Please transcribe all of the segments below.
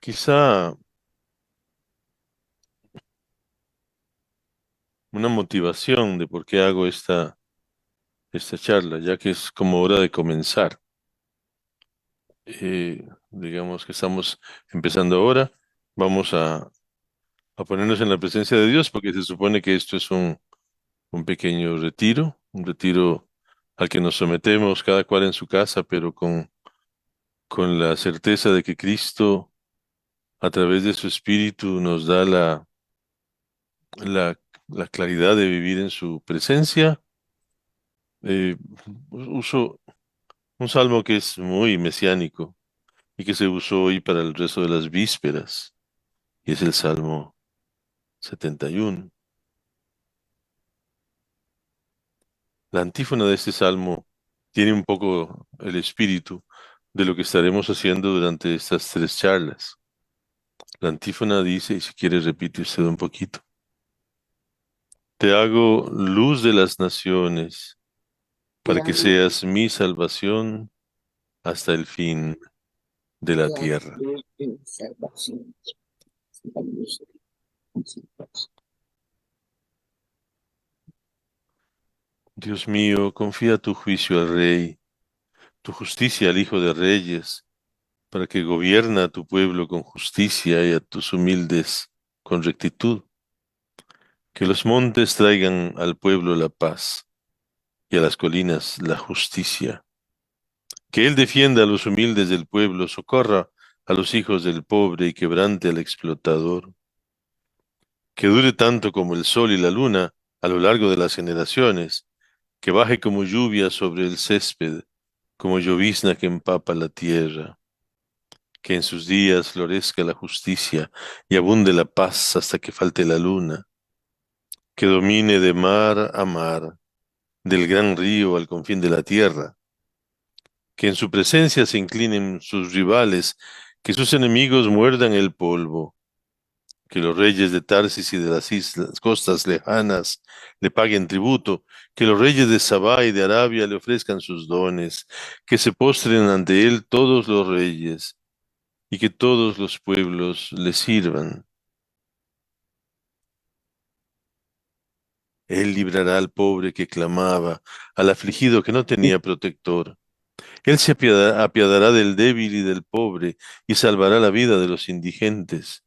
Quizá una motivación de por qué hago esta charla, ya que es como hora de comenzar. Digamos que estamos empezando ahora, vamos a ponernos en la presencia de Dios, porque se supone que esto es un pequeño retiro, un retiro al que nos sometemos cada cual en su casa, pero con la certeza de que Cristo, a través de su Espíritu, nos da la, la claridad de vivir en su presencia. Eh, Uso un salmo que es muy mesiánico y que se usó hoy para el resto de las vísperas, y es el Salmo 71. La antífona de este salmo tiene un poco el espíritu de lo que estaremos haciendo durante estas tres charlas. La antífona dice, y si quiere repite usted un poquito: Te hago luz de las naciones, Te para que hago, seas mi salvación hasta el fin de la te hago tierra. luz de salvación. La luz de salvación. Dios mío, confía tu juicio al Rey, tu justicia al Hijo de Reyes, para que gobierna a tu pueblo con justicia y a tus humildes con rectitud. Que los montes traigan al pueblo la paz y a las colinas la justicia. Que Él defienda a los humildes del pueblo, socorra a los hijos del pobre y quebrante al explotador. Que dure tanto como el sol y la luna a lo largo de las generaciones, que baje como lluvia sobre el césped, como llovizna que empapa la tierra. Que en sus días florezca la justicia y abunde la paz hasta que falte la luna. Que domine de mar a mar, del gran río al confín de la tierra. Que en su presencia se inclinen sus rivales, que sus enemigos muerdan el polvo. Que los reyes de Tarsis y de las islas, costas lejanas le paguen tributo, que los reyes de Sabá y de Arabia le ofrezcan sus dones, que se postren ante él todos los reyes, y que todos los pueblos le sirvan. Él librará al pobre que clamaba, al afligido que no tenía protector. Él se apiadará del débil y del pobre, y salvará la vida de los indigentes.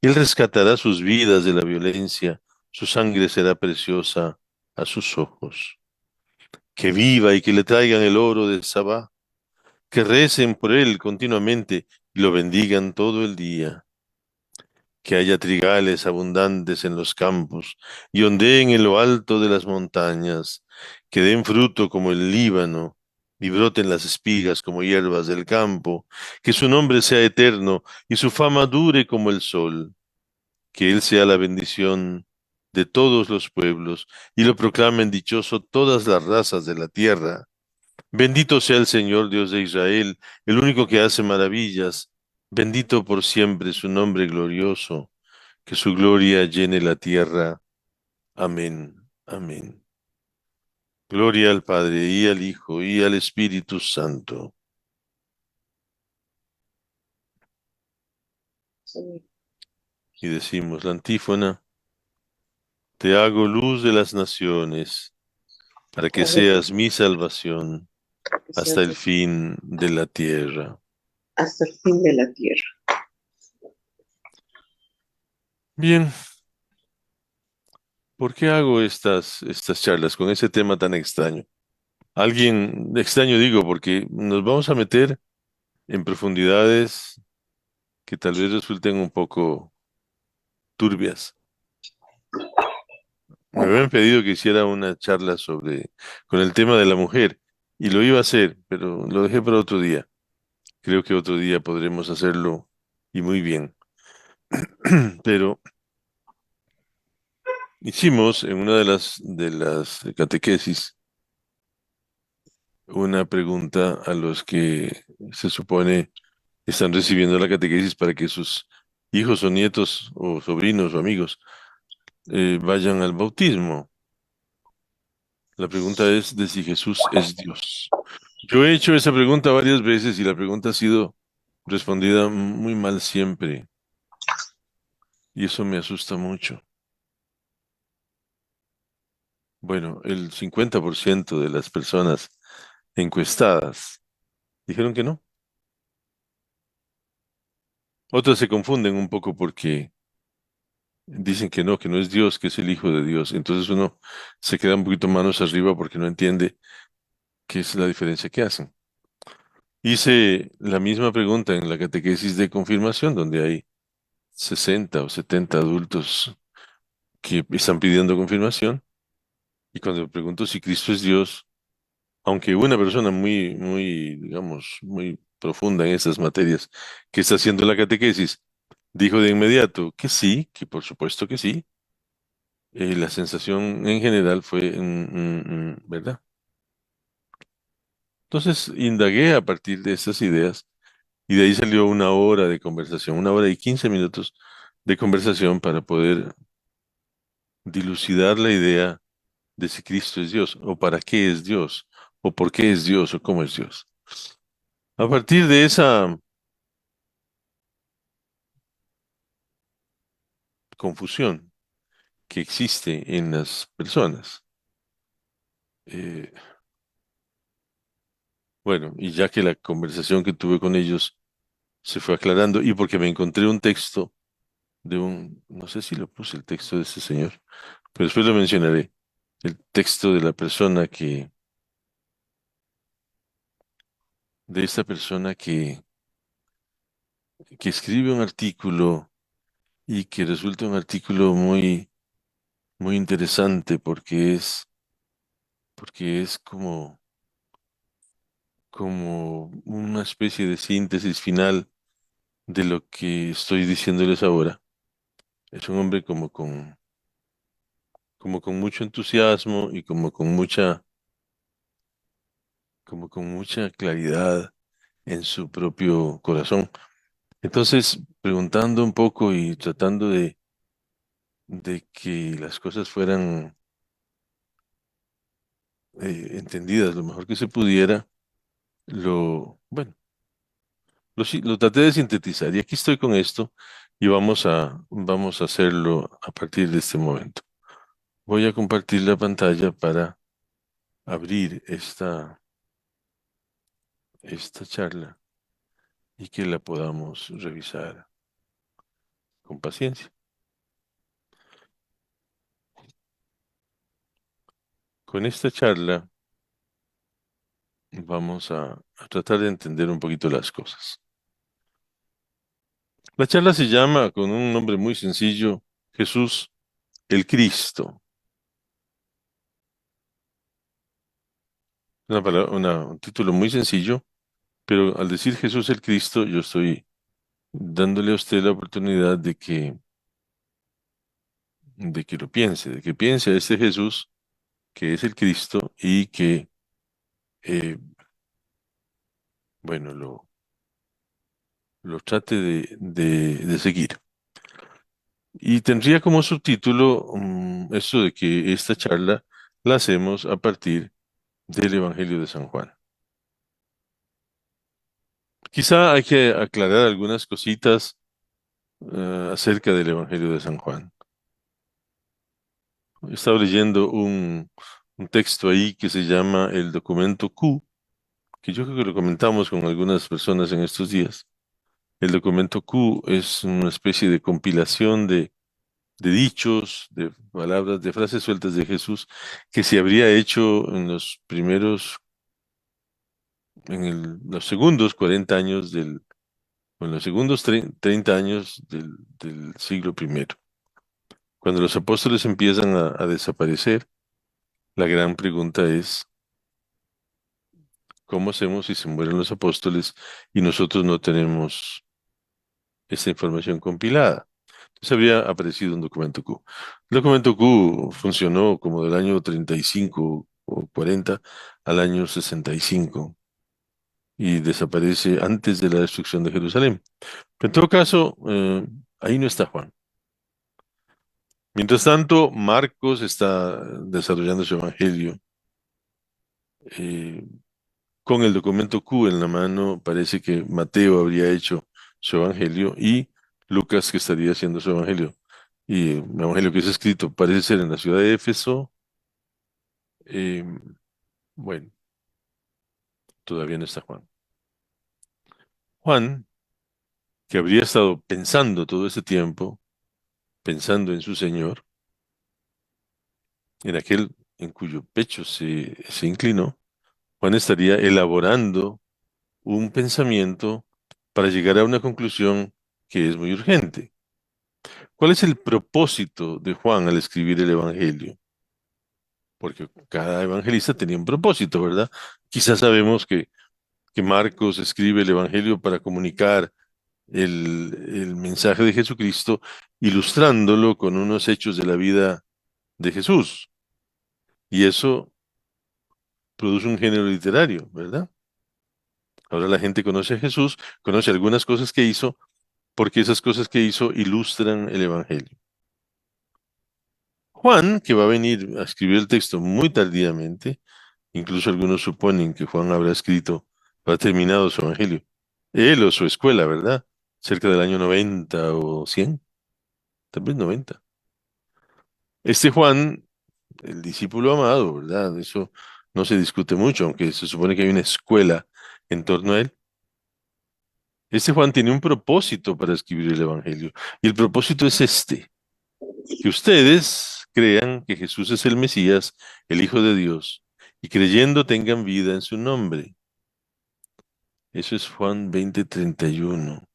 Él rescatará sus vidas de la violencia, su sangre será preciosa a sus ojos. Que viva y que le traigan el oro de Sabá, que recen por él continuamente y lo bendigan todo el día. Que haya trigales abundantes en los campos y ondeen en lo alto de las montañas, que den fruto como el Líbano y broten las espigas como hierbas del campo, que su nombre sea eterno y su fama dure como el sol, que él sea la bendición de todos los pueblos y lo proclamen dichoso todas las razas de la tierra. Bendito sea el Señor Dios de Israel, el único que hace maravillas. Bendito por siempre su nombre glorioso. Que su gloria llene la tierra. Amén. Amén. Gloria al Padre y al Hijo y al Espíritu Santo. Sí, Y decimos la antífona: Te hago luz de las naciones, para te que hago seas mi salvación que hasta seas el fin de la tierra. hasta el fin de la tierra. Bien, ¿por qué hago estas charlas con ese tema tan extraño? Alguien extraño digo, porque nos vamos a meter en profundidades que tal vez resulten un poco turbias. Me habían pedido que hiciera una charla con el tema de la mujer, y lo iba a hacer, pero lo dejé para otro día. Creo que otro día podremos hacerlo y muy bien. Pero hicimos en una de las catequesis una pregunta a los que se supone están recibiendo la catequesis para que sus hijos o nietos o sobrinos o amigos vayan al bautismo. La pregunta es de si Jesús es Dios. Yo he hecho esa pregunta varias veces y la pregunta ha sido respondida muy mal siempre, y eso me asusta mucho. Bueno, el 50% de las personas encuestadas dijeron que no. Otras se confunden un poco porque dicen que no es Dios, que es el Hijo de Dios. Entonces uno se queda un poquito manos arriba porque no entiende qué es la diferencia que hacen. Hice la misma pregunta en la catequesis de confirmación, donde hay 60 o 70 adultos que están pidiendo confirmación. Y cuando pregunto si Cristo es Dios, aunque una persona muy, digamos, muy profunda en esas materias que está haciendo la catequesis, dijo de inmediato que sí, que por supuesto que sí, la sensación en general fue, ¿verdad? Entonces indagué a partir de esas ideas y de ahí salió una hora de conversación, 1 hora y 15 minutos de conversación para poder dilucidar la idea de si Cristo es Dios, o para qué es Dios, o por qué es Dios, o cómo es Dios. A partir de esa confusión que existe en las personas, eh, bueno, y ya que la conversación que tuve con ellos se fue aclarando, y porque me encontré un texto de no sé si lo puse el texto de ese señor, pero después lo mencionaré, el texto de la persona de esta persona que escribe un artículo y que resulta un artículo muy interesante porque es como una especie de síntesis final de lo que estoy diciéndoles ahora. Es un hombre como con mucho entusiasmo y como con mucha claridad en su propio corazón. Entonces, preguntando un poco y tratando de que las cosas fueran entendidas lo mejor que se pudiera, bueno, lo traté de sintetizar y aquí estoy con esto y vamos a hacerlo a partir de este momento. Voy a compartir la pantalla para abrir esta charla y que la podamos revisar con paciencia. Con esta charla vamos a tratar de entender un poquito las cosas. La charla se llama, con un nombre muy sencillo, Jesús el Cristo. Un título muy sencillo, pero al decir Jesús el Cristo, yo estoy dándole a usted la oportunidad de que lo piense, de que piense a este Jesús que es el Cristo y que, eh, bueno, lo trate de seguir. Y tendría como subtítulo esto de que esta charla la hacemos a partir del Evangelio de San Juan. Quizá hay que aclarar algunas cositas acerca del Evangelio de San Juan. He estado leyendo un texto ahí que se llama el documento Q, que yo creo que lo comentamos con algunas personas en estos días. El documento Q es una especie de compilación de dichos, de palabras, de frases sueltas de Jesús que se habría hecho en los segundos 40 años o en los segundos 30 años del siglo primero. Cuando los apóstoles empiezan a desaparecer, la gran pregunta es, ¿cómo hacemos si se mueren los apóstoles y nosotros no tenemos esta información compilada? Entonces habría aparecido un documento Q. El documento Q funcionó como del año 35 o 40 al año 65 y desaparece antes de la destrucción de Jerusalén. En todo caso, ahí no está Juan. Mientras tanto, Marcos está desarrollando su evangelio. eh, Con el documento Q en la mano, parece que Mateo habría hecho su evangelio y Lucas que estaría haciendo su evangelio. Y el evangelio que es escrito parece ser en la ciudad de Éfeso. eh, bueno, todavía no está Juan. Juan, que habría estado pensando todo ese tiempo, pensando en su Señor, en aquel en cuyo pecho se inclinó, Juan estaría elaborando un pensamiento para llegar a una conclusión que es muy urgente. ¿Cuál es el propósito de Juan al escribir el Evangelio? Porque cada evangelista tenía un propósito, ¿verdad? Quizás sabemos que Marcos escribe el Evangelio para comunicar el mensaje de Jesucristo, ilustrándolo con unos hechos de la vida de Jesús. Y eso produce un género literario, ¿verdad? Ahora la gente conoce a Jesús, conoce algunas cosas que hizo, porque esas cosas que hizo ilustran el Evangelio. Juan, que va a venir a escribir el texto muy tardíamente, incluso algunos suponen que Juan habrá escrito, habrá terminado su Evangelio, él o su escuela, ¿verdad? Cerca del año 90 o 100, tal vez 90. Este Juan, el discípulo amado, ¿verdad? Eso no se discute mucho, aunque se supone que hay una escuela en torno a él. Este Juan tiene un propósito para escribir el Evangelio, y el propósito es este: que ustedes crean que Jesús es el Mesías, el Hijo de Dios, y creyendo tengan vida en su nombre. Eso es Juan 20:31.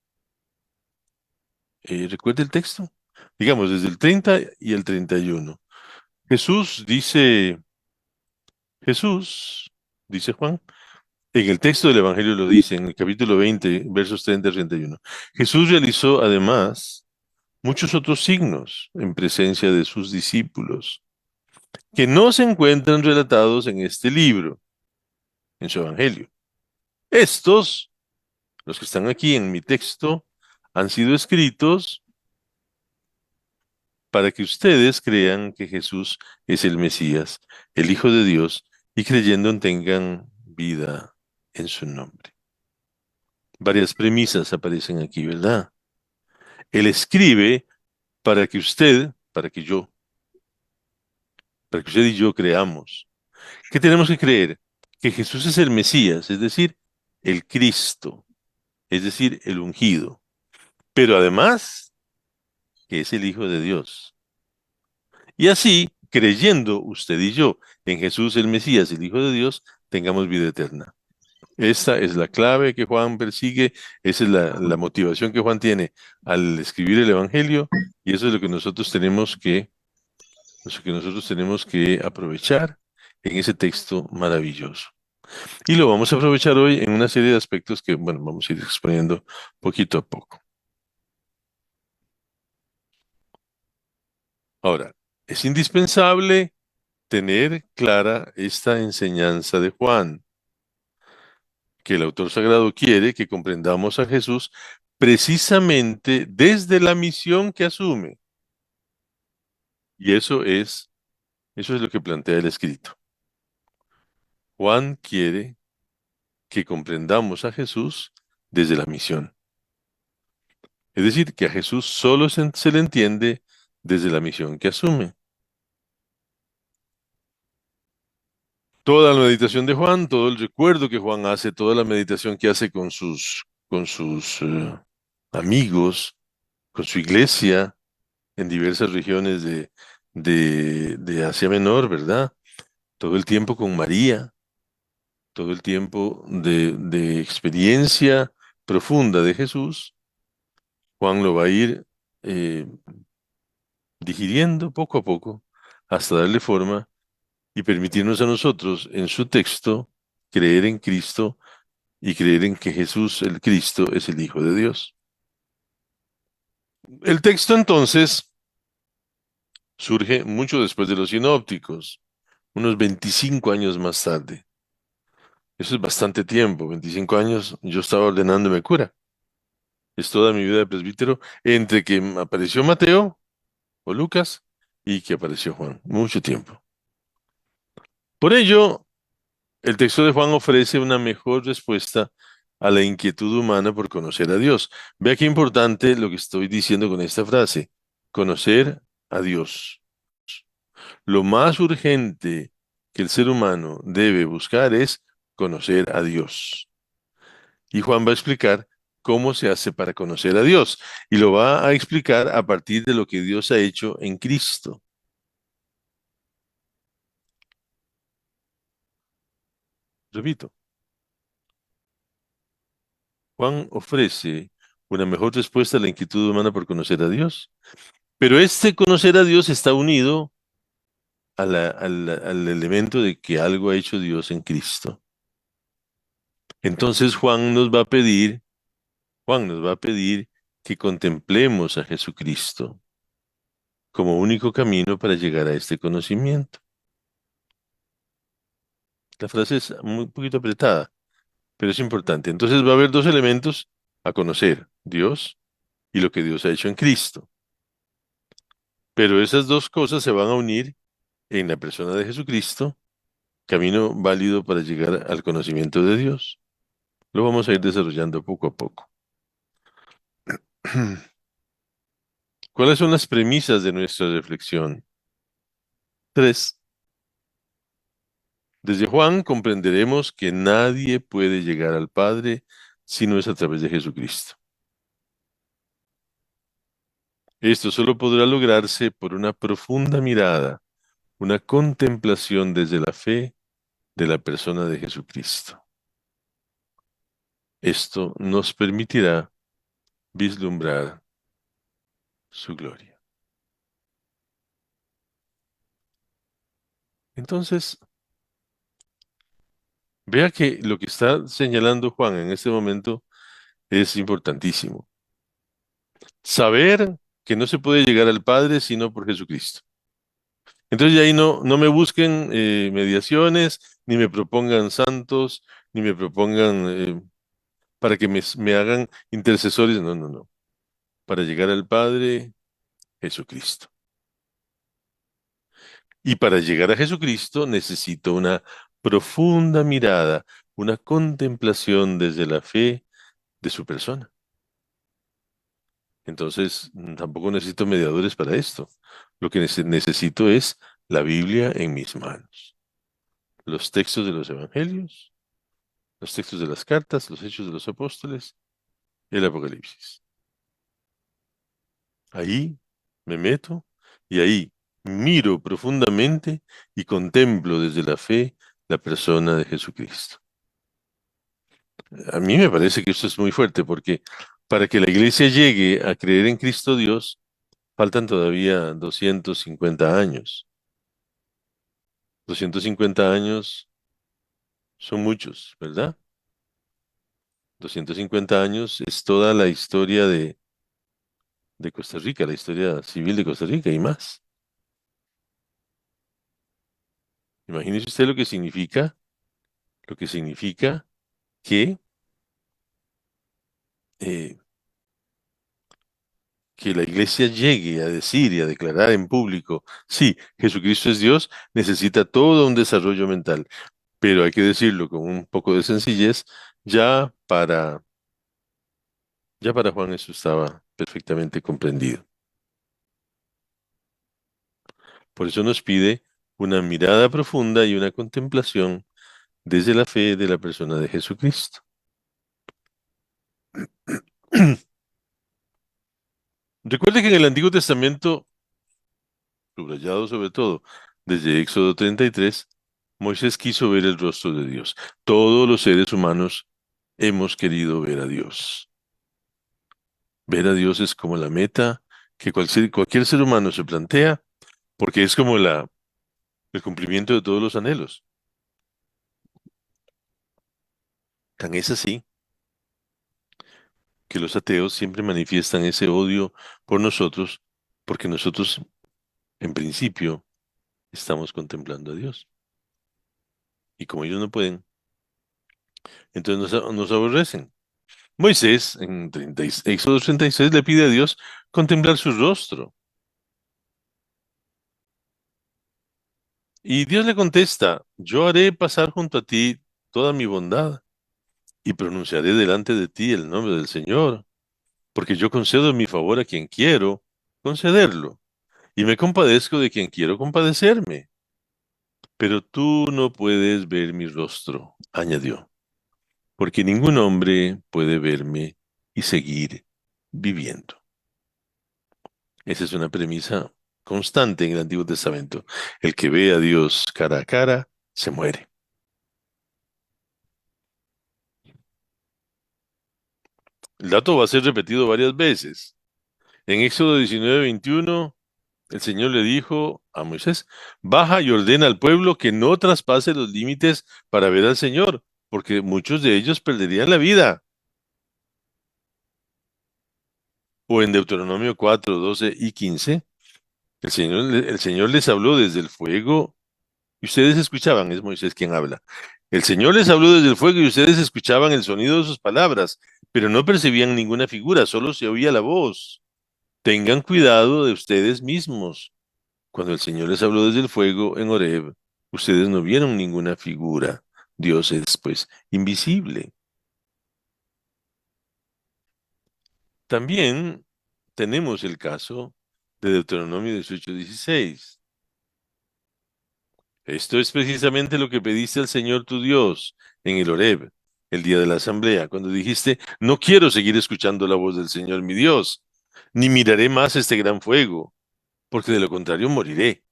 ¿Recuerda el texto? Digamos, desde el 30 y el 31. Jesús dice, Jesús, dice Juan, en el texto del Evangelio lo dice, en el capítulo 20, versos 30 y 31. Jesús realizó además muchos otros signos en presencia de sus discípulos, que no se encuentran relatados en este libro, en su Evangelio. Estos, los que están aquí en mi texto, han sido escritos para que ustedes crean que Jesús es el Mesías, el Hijo de Dios, y creyendo tengan vida en su nombre. Varias premisas aparecen aquí, ¿verdad? Él escribe para que usted, para que usted y yo creamos. ¿Qué tenemos que creer? Que Jesús es el Mesías, es decir, el Cristo, es decir, el ungido, pero además que es el Hijo de Dios. Y así, creyendo usted y yo en Jesús el Mesías, el Hijo de Dios, tengamos vida eterna. Esa es la clave que Juan persigue, esa es la motivación que Juan tiene al escribir el Evangelio, y eso es lo que nosotros tenemos que aprovechar en ese texto maravilloso. Y lo vamos a aprovechar hoy en una serie de aspectos que, bueno, vamos a ir exponiendo poquito a poco. Ahora, es indispensable tener clara esta enseñanza de Juan, que el autor sagrado quiere que comprendamos a Jesús precisamente desde la misión que asume. Y eso es lo que plantea el escrito. Juan quiere que comprendamos a Jesús desde la misión. Es decir, que a Jesús solo se le entiende desde la misión que asume. Toda la meditación de Juan, todo el recuerdo que Juan hace, toda la meditación que hace con sus amigos, con su iglesia en diversas regiones de Asia Menor, ¿verdad? Todo el tiempo con María, todo el tiempo de experiencia profunda de Jesús, Juan lo va a ir eh, digiriendo poco a poco hasta darle forma y permitirnos a nosotros en su texto creer en Cristo y creer en que Jesús, el Cristo, es el Hijo de Dios. El texto entonces surge mucho después de los sinópticos, unos 25 años más tarde. Eso es bastante tiempo, 25 años, yo estaba ordenándome cura. Es toda mi vida de presbítero entre que apareció Mateo o Lucas y que apareció Juan, mucho tiempo. Por ello, El texto de Juan ofrece una mejor respuesta a la inquietud humana por conocer a Dios. Vea qué importante lo que estoy diciendo con esta frase, conocer a Dios. Lo más urgente que el ser humano debe buscar es conocer a Dios. Y Juan va a explicar cómo se hace para conocer a Dios. Y lo va a explicar a partir de lo que Dios ha hecho en Cristo. Repito, Juan ofrece una mejor respuesta a la inquietud humana por conocer a Dios. Pero este conocer a Dios está unido al elemento de que algo ha hecho Dios en Cristo. Entonces Juan nos va a pedir que contemplemos a Jesucristo como único camino para llegar a este conocimiento. La frase es muy poquito apretada, pero es importante. Entonces va a haber dos elementos a conocer, Dios y lo que Dios ha hecho en Cristo. Pero esas dos cosas se van a unir en la persona de Jesucristo, camino válido para llegar al conocimiento de Dios. Lo vamos a ir desarrollando poco a poco. ¿Cuáles son las premisas de nuestra reflexión? Tres. Desde Juan comprenderemos que nadie puede llegar al Padre si no es a través de Jesucristo. Esto solo podrá lograrse por una profunda mirada, una contemplación desde la fe de la persona de Jesucristo. Esto nos permitirá vislumbrar su gloria. Entonces, vea que lo que está señalando Juan en este momento es importantísimo. Saber que no se puede llegar al Padre sino por Jesucristo. Entonces, de ahí no me busquen mediaciones, ni me propongan santos, ni me propongan para que me hagan intercesores. No, no, no. Para llegar al Padre, Jesucristo. Y para llegar a Jesucristo necesito una profunda mirada, una contemplación desde la fe de su persona. Entonces, tampoco necesito mediadores para esto. Lo que necesito es la Biblia en mis manos, los textos de los evangelios, los textos de las cartas, los hechos de los apóstoles, el Apocalipsis. Ahí me meto y ahí miro profundamente y contemplo desde la fe la persona de Jesucristo. A mí me parece que esto es muy fuerte porque para que la iglesia llegue a creer en Cristo Dios, faltan todavía 250 años. 250 años son muchos, ¿verdad? 250 años es toda la historia de Costa Rica, la historia civil de Costa Rica y más. Imagínese usted lo que significa que, eh, que la iglesia llegue a decir y a declarar en público, sí, Jesucristo es Dios, necesita todo un desarrollo mental, pero hay que decirlo con un poco de sencillez, ya para, ya para Juan eso estaba perfectamente comprendido. Por eso nos pide una mirada profunda y una contemplación desde la fe de la persona de Jesucristo. Recuerde que en el Antiguo Testamento, subrayado sobre todo desde Éxodo 33, Moisés quiso ver el rostro de Dios. Todos los seres humanos hemos querido ver a Dios. Ver a Dios es como la meta que cualquier ser humano se plantea, porque es como el cumplimiento de todos los anhelos. Tan es así que los ateos siempre manifiestan ese odio por nosotros, porque nosotros, en principio, estamos contemplando a Dios. Y como ellos no pueden, entonces nos aborrecen. Moisés, en Éxodo 36, le pide a Dios contemplar su rostro. Y Dios le contesta, yo haré pasar junto a ti toda mi bondad y pronunciaré delante de ti el nombre del Señor, porque yo concedo mi favor a quien quiero concederlo y me compadezco de quien quiero compadecerme. Pero tú no puedes ver mi rostro, añadió, porque ningún hombre puede verme y seguir viviendo. Esa es una premisa constante en el Antiguo Testamento. El que ve a Dios cara a cara, se muere. El dato va a ser repetido varias veces. En Éxodo 19:21, el Señor le dijo a Moisés, baja y ordena al pueblo que no traspase los límites para ver al Señor, porque muchos de ellos perderían la vida. O en Deuteronomio 4:12 y 15, el Señor les habló desde el fuego y ustedes escuchaban, es Moisés quien habla. El Señor les habló desde el fuego y ustedes escuchaban el sonido de sus palabras, pero no percibían ninguna figura, solo se oía la voz. Tengan cuidado de ustedes mismos. Cuando el Señor les habló desde el fuego en Horeb, ustedes no vieron ninguna figura. Dios es, pues, invisible. También tenemos el caso de Deuteronomio 18:16. Esto es precisamente lo que pediste al Señor tu Dios en el Horeb, el día de la asamblea, cuando dijiste, no quiero seguir escuchando la voz del Señor mi Dios, ni miraré más este gran fuego, porque de lo contrario moriré.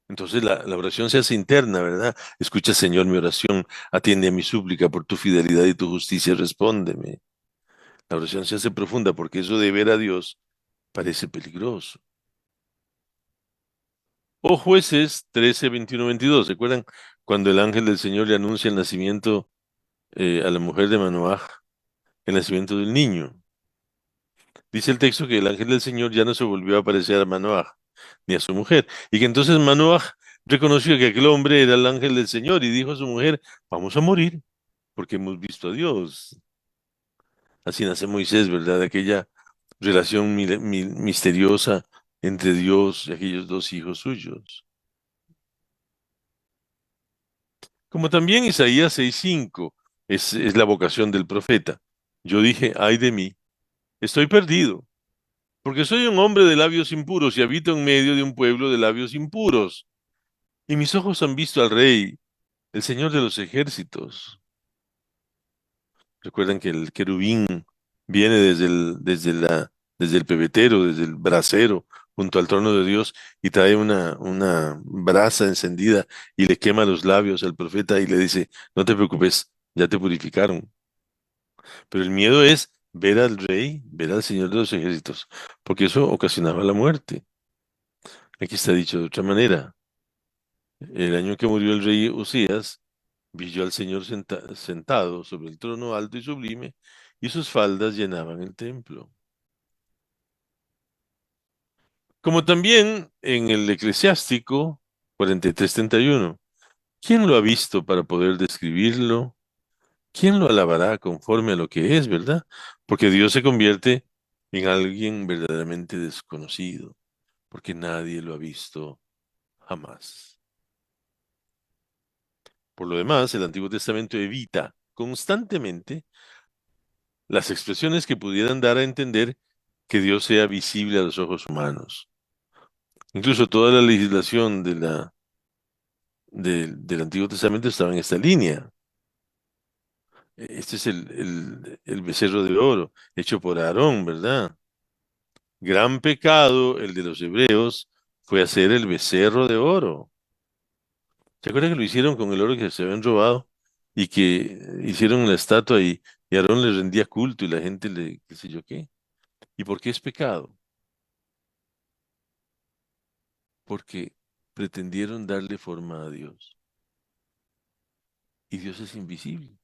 Entonces la oración se hace interna, ¿verdad? Escucha, Señor, mi oración, atiende a mi súplica por tu fidelidad y tu justicia, respóndeme. La oración se hace profunda porque eso de ver a Dios parece peligroso. O Jueces 13:21-22, ¿recuerdan cuando el ángel del Señor le anuncia el nacimiento a la mujer de Manoaj, el nacimiento del niño? Dice el texto que el ángel del Señor ya no se volvió a aparecer a Manoaj ni a su mujer, y que entonces Manoaj reconoció que aquel hombre era el ángel del Señor y dijo a su mujer, vamos a morir porque hemos visto a Dios. Así nace Moisés, ¿verdad? Aquella relación misteriosa entre Dios y aquellos dos hijos suyos. Como también Isaías 6:5 es la vocación del profeta. Yo dije, ay de mí, estoy perdido, porque soy un hombre de labios impuros y habito en medio de un pueblo de labios impuros. Y mis ojos han visto al Rey, el Señor de los ejércitos. Recuerdan que el querubín viene desde el pebetero, desde el brasero, junto al trono de Dios, y trae una brasa encendida y le quema los labios al profeta y le dice, no te preocupes, ya te purificaron. Pero el miedo es ver al rey, ver al Señor de los ejércitos, porque eso ocasionaba la muerte. Aquí está dicho de otra manera. El año que murió el rey Usías, vi yo al Señor sentado sobre el trono alto y sublime, y sus faldas llenaban el templo. Como también en el Eclesiástico 43:31. ¿Quién lo ha visto para poder describirlo? ¿Quién lo alabará conforme a lo que es, verdad? Porque Dios se convierte en alguien verdaderamente desconocido, porque nadie lo ha visto jamás. Por lo demás, el Antiguo Testamento evita constantemente las expresiones que pudieran dar a entender que Dios sea visible a los ojos humanos. Incluso toda la legislación del Antiguo Testamento estaba en esta línea. Este es el becerro de oro, hecho por Aarón, ¿verdad? Gran pecado, el de los hebreos, fue hacer el becerro de oro. ¿Se acuerdan que lo hicieron con el oro que se habían robado? Y que hicieron la estatua y Aarón le rendía culto y la gente le, qué sé yo qué. ¿Y por qué es pecado? Porque pretendieron darle forma a Dios. Y Dios es invisible.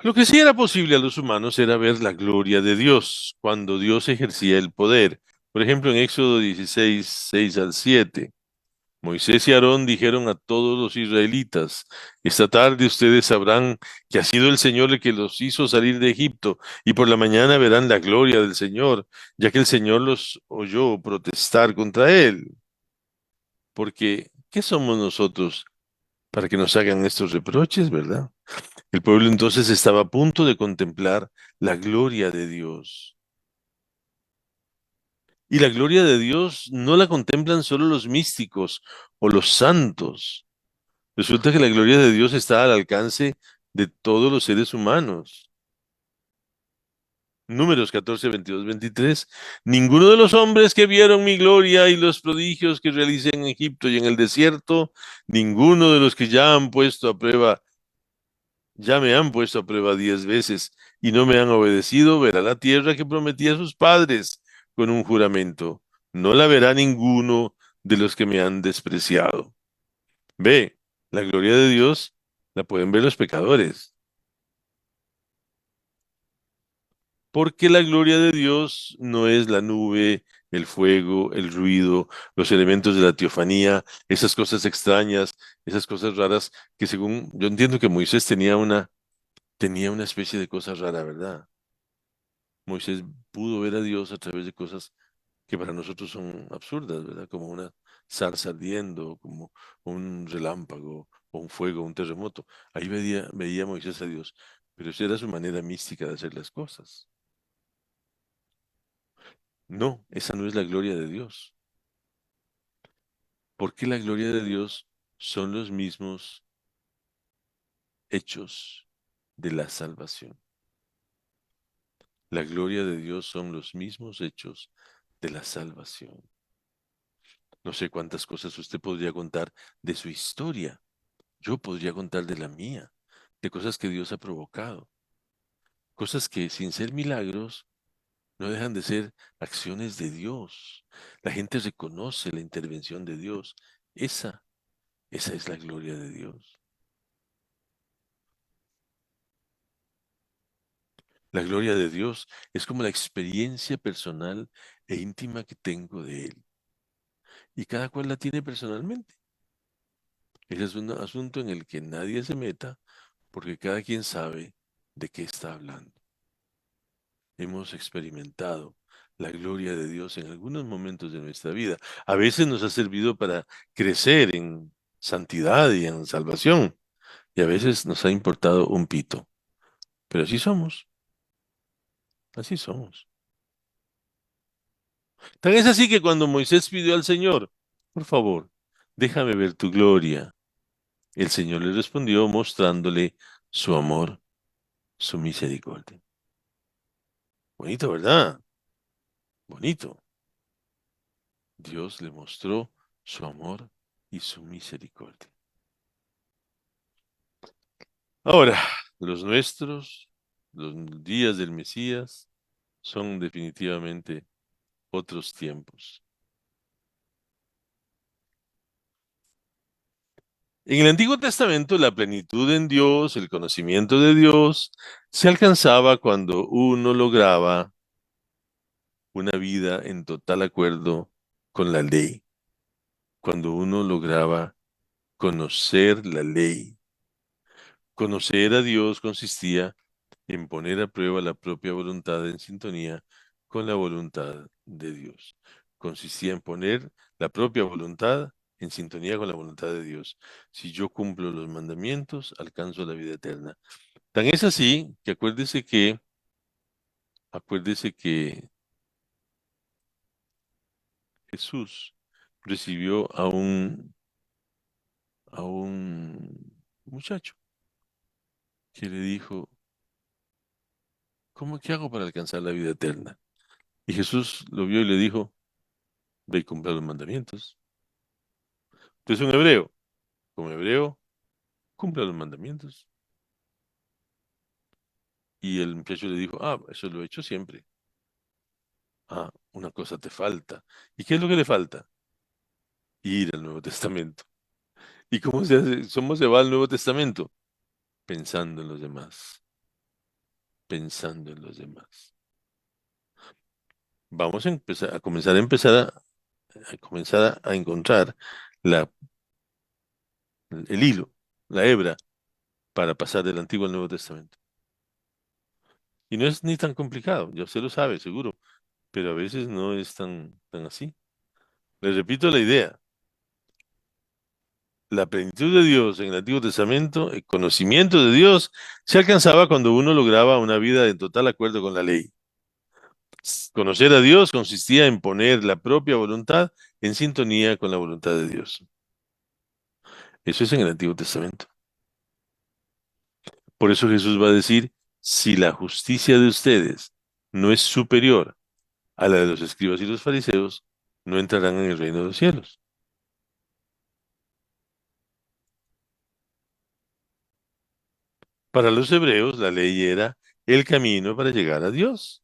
Lo que sí era posible a los humanos era ver la gloria de Dios cuando Dios ejercía el poder. Por ejemplo, en Éxodo 16:6-7. Moisés y Aarón dijeron a todos los israelitas: esta tarde ustedes sabrán que ha sido el Señor el que los hizo salir de Egipto, y por la mañana verán la gloria del Señor, ya que el Señor los oyó protestar contra él. Porque, ¿qué somos nosotros para que nos hagan estos reproches, verdad? El pueblo entonces estaba a punto de contemplar la gloria de Dios. Y la gloria de Dios no la contemplan solo los místicos o los santos. Resulta que la gloria de Dios está al alcance de todos los seres humanos. Números 14, 22, 23. Ninguno de los hombres que vieron mi gloria y los prodigios que realicé en Egipto y en el desierto, ninguno de los que ya me han puesto a prueba 10 veces y no me han obedecido, verá la tierra que prometí a sus padres con un juramento. No la verá ninguno de los que me han despreciado. Ve, la gloria de Dios la pueden ver los pecadores, porque la gloria de Dios no es la nube, el fuego, el ruido, los elementos de la teofanía, esas cosas extrañas, esas cosas raras que según yo entiendo que Moisés tenía una especie de cosa rara, ¿verdad? Moisés pudo ver a Dios a través de cosas que para nosotros son absurdas, ¿verdad? Como una zarza ardiendo, como un relámpago, o un fuego, un terremoto. Ahí veía Moisés a Dios, pero esa era su manera mística de hacer las cosas. No, esa no es la gloria de Dios, porque la gloria de Dios son los mismos hechos de la salvación. La gloria de Dios son los mismos hechos de la salvación. No sé cuántas cosas usted podría contar de su historia. Yo podría contar de la mía, de cosas que Dios ha provocado, cosas que sin ser milagros no dejan de ser acciones de Dios. La gente reconoce la intervención de Dios. Esa, esa es la gloria de Dios. La gloria de Dios es como la experiencia personal e íntima que tengo de Él. Y cada cual la tiene personalmente. Ese es un asunto en el que nadie se meta porque cada quien sabe de qué está hablando. Hemos experimentado la gloria de Dios en algunos momentos de nuestra vida. A veces nos ha servido para crecer en santidad y en salvación, y a veces nos ha importado un pito. Pero así somos, así somos. Tan es así que cuando Moisés pidió al Señor, por favor, déjame ver tu gloria, el Señor le respondió mostrándole su amor, su misericordia. Bonito, ¿verdad? Bonito. Dios le mostró su amor y su misericordia. Ahora, los nuestros, los días del Mesías, son definitivamente otros tiempos. En el Antiguo Testamento, la plenitud en Dios, el conocimiento de Dios, se alcanzaba cuando uno lograba una vida en total acuerdo con la ley, cuando uno lograba conocer la ley. Conocer a Dios consistía en poner a prueba la propia voluntad en sintonía con la voluntad de Dios. Consistía en poner la propia voluntad en sintonía con la voluntad de Dios. Si yo cumplo los mandamientos, alcanzo la vida eterna. Tan es así que acuérdese que Jesús recibió a un muchacho que le dijo, ¿cómo que hago para alcanzar la vida eterna? Y Jesús lo vio y le dijo, ve y cumpla los mandamientos. Tú eres un hebreo. Como hebreo, cumpla los mandamientos. Y el muchacho le dijo, eso lo he hecho siempre. Una cosa te falta. ¿Y qué es lo que le falta? Ir al Nuevo Testamento. ¿Y cómo se hace? ¿Cómo se va al Nuevo Testamento? Pensando en los demás, pensando en los demás. Vamos a comenzar a encontrar la, el hilo, la hebra, para pasar del Antiguo al Nuevo Testamento. Y no es ni tan complicado, ya usted lo sabe, seguro, pero a veces no es tan así. Les repito la idea. La plenitud de Dios en el Antiguo Testamento, el conocimiento de Dios, se alcanzaba cuando uno lograba una vida en total acuerdo con la ley. Conocer a Dios consistía en poner la propia voluntad en sintonía con la voluntad de Dios. Eso es en el Antiguo Testamento. Por eso Jesús va a decir, si la justicia de ustedes no es superior a la de los escribas y los fariseos, no entrarán en el reino de los cielos. Para los hebreos, la ley era el camino para llegar a Dios.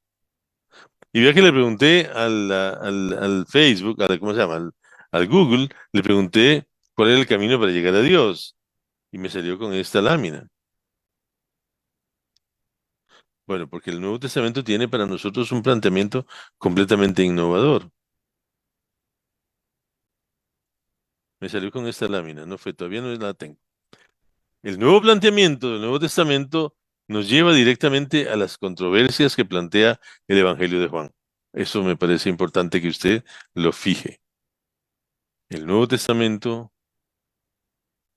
Y vea que le pregunté al Facebook, ¿cómo se llama? Al Google, le pregunté cuál era el camino para llegar a Dios. Y me salió con esta lámina. Bueno, porque el Nuevo Testamento tiene para nosotros un planteamiento completamente innovador. Me salió con esta lámina, no fue, todavía no la tengo. El nuevo planteamiento del Nuevo Testamento nos lleva directamente a las controversias que plantea el Evangelio de Juan. Eso me parece importante que usted lo fije. El Nuevo Testamento,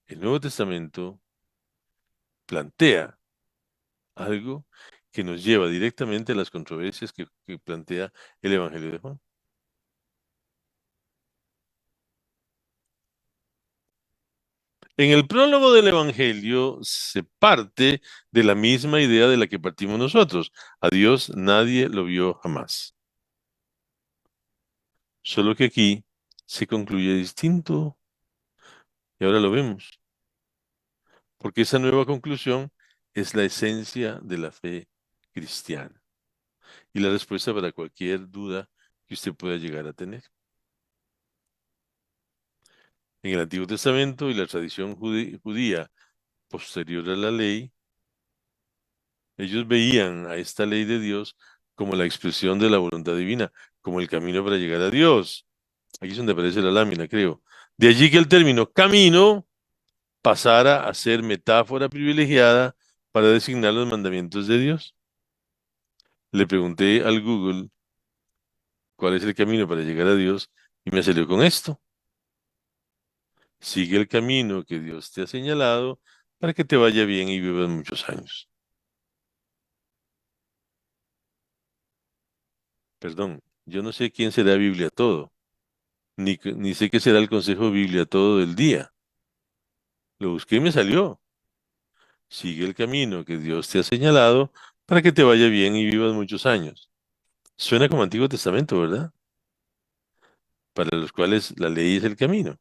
el Nuevo Testamento plantea algo que nos lleva directamente a las controversias que plantea el Evangelio de Juan. En el prólogo del Evangelio se parte de la misma idea de la que partimos nosotros. A Dios nadie lo vio jamás. Solo que aquí se concluye distinto y ahora lo vemos, porque esa nueva conclusión es la esencia de la fe cristiana y la respuesta para cualquier duda que usted pueda llegar a tener. En el Antiguo Testamento y la tradición judía posterior a la ley, ellos veían a esta ley de Dios como la expresión de la voluntad divina, como el camino para llegar a Dios. Aquí es donde aparece la lámina, creo. De allí que el término camino pasara a ser metáfora privilegiada para designar los mandamientos de Dios. Le pregunté al Google cuál es el camino para llegar a Dios y me salió con esto. Sigue el camino que Dios te ha señalado para que te vaya bien y vivas muchos años. Perdón, yo no sé quién será Biblia todo, ni sé qué será el consejo Biblia todo del día. Lo busqué y me salió. Sigue el camino que Dios te ha señalado para que te vaya bien y vivas muchos años. Suena como Antiguo Testamento, ¿verdad? Para los cuales la ley es el camino.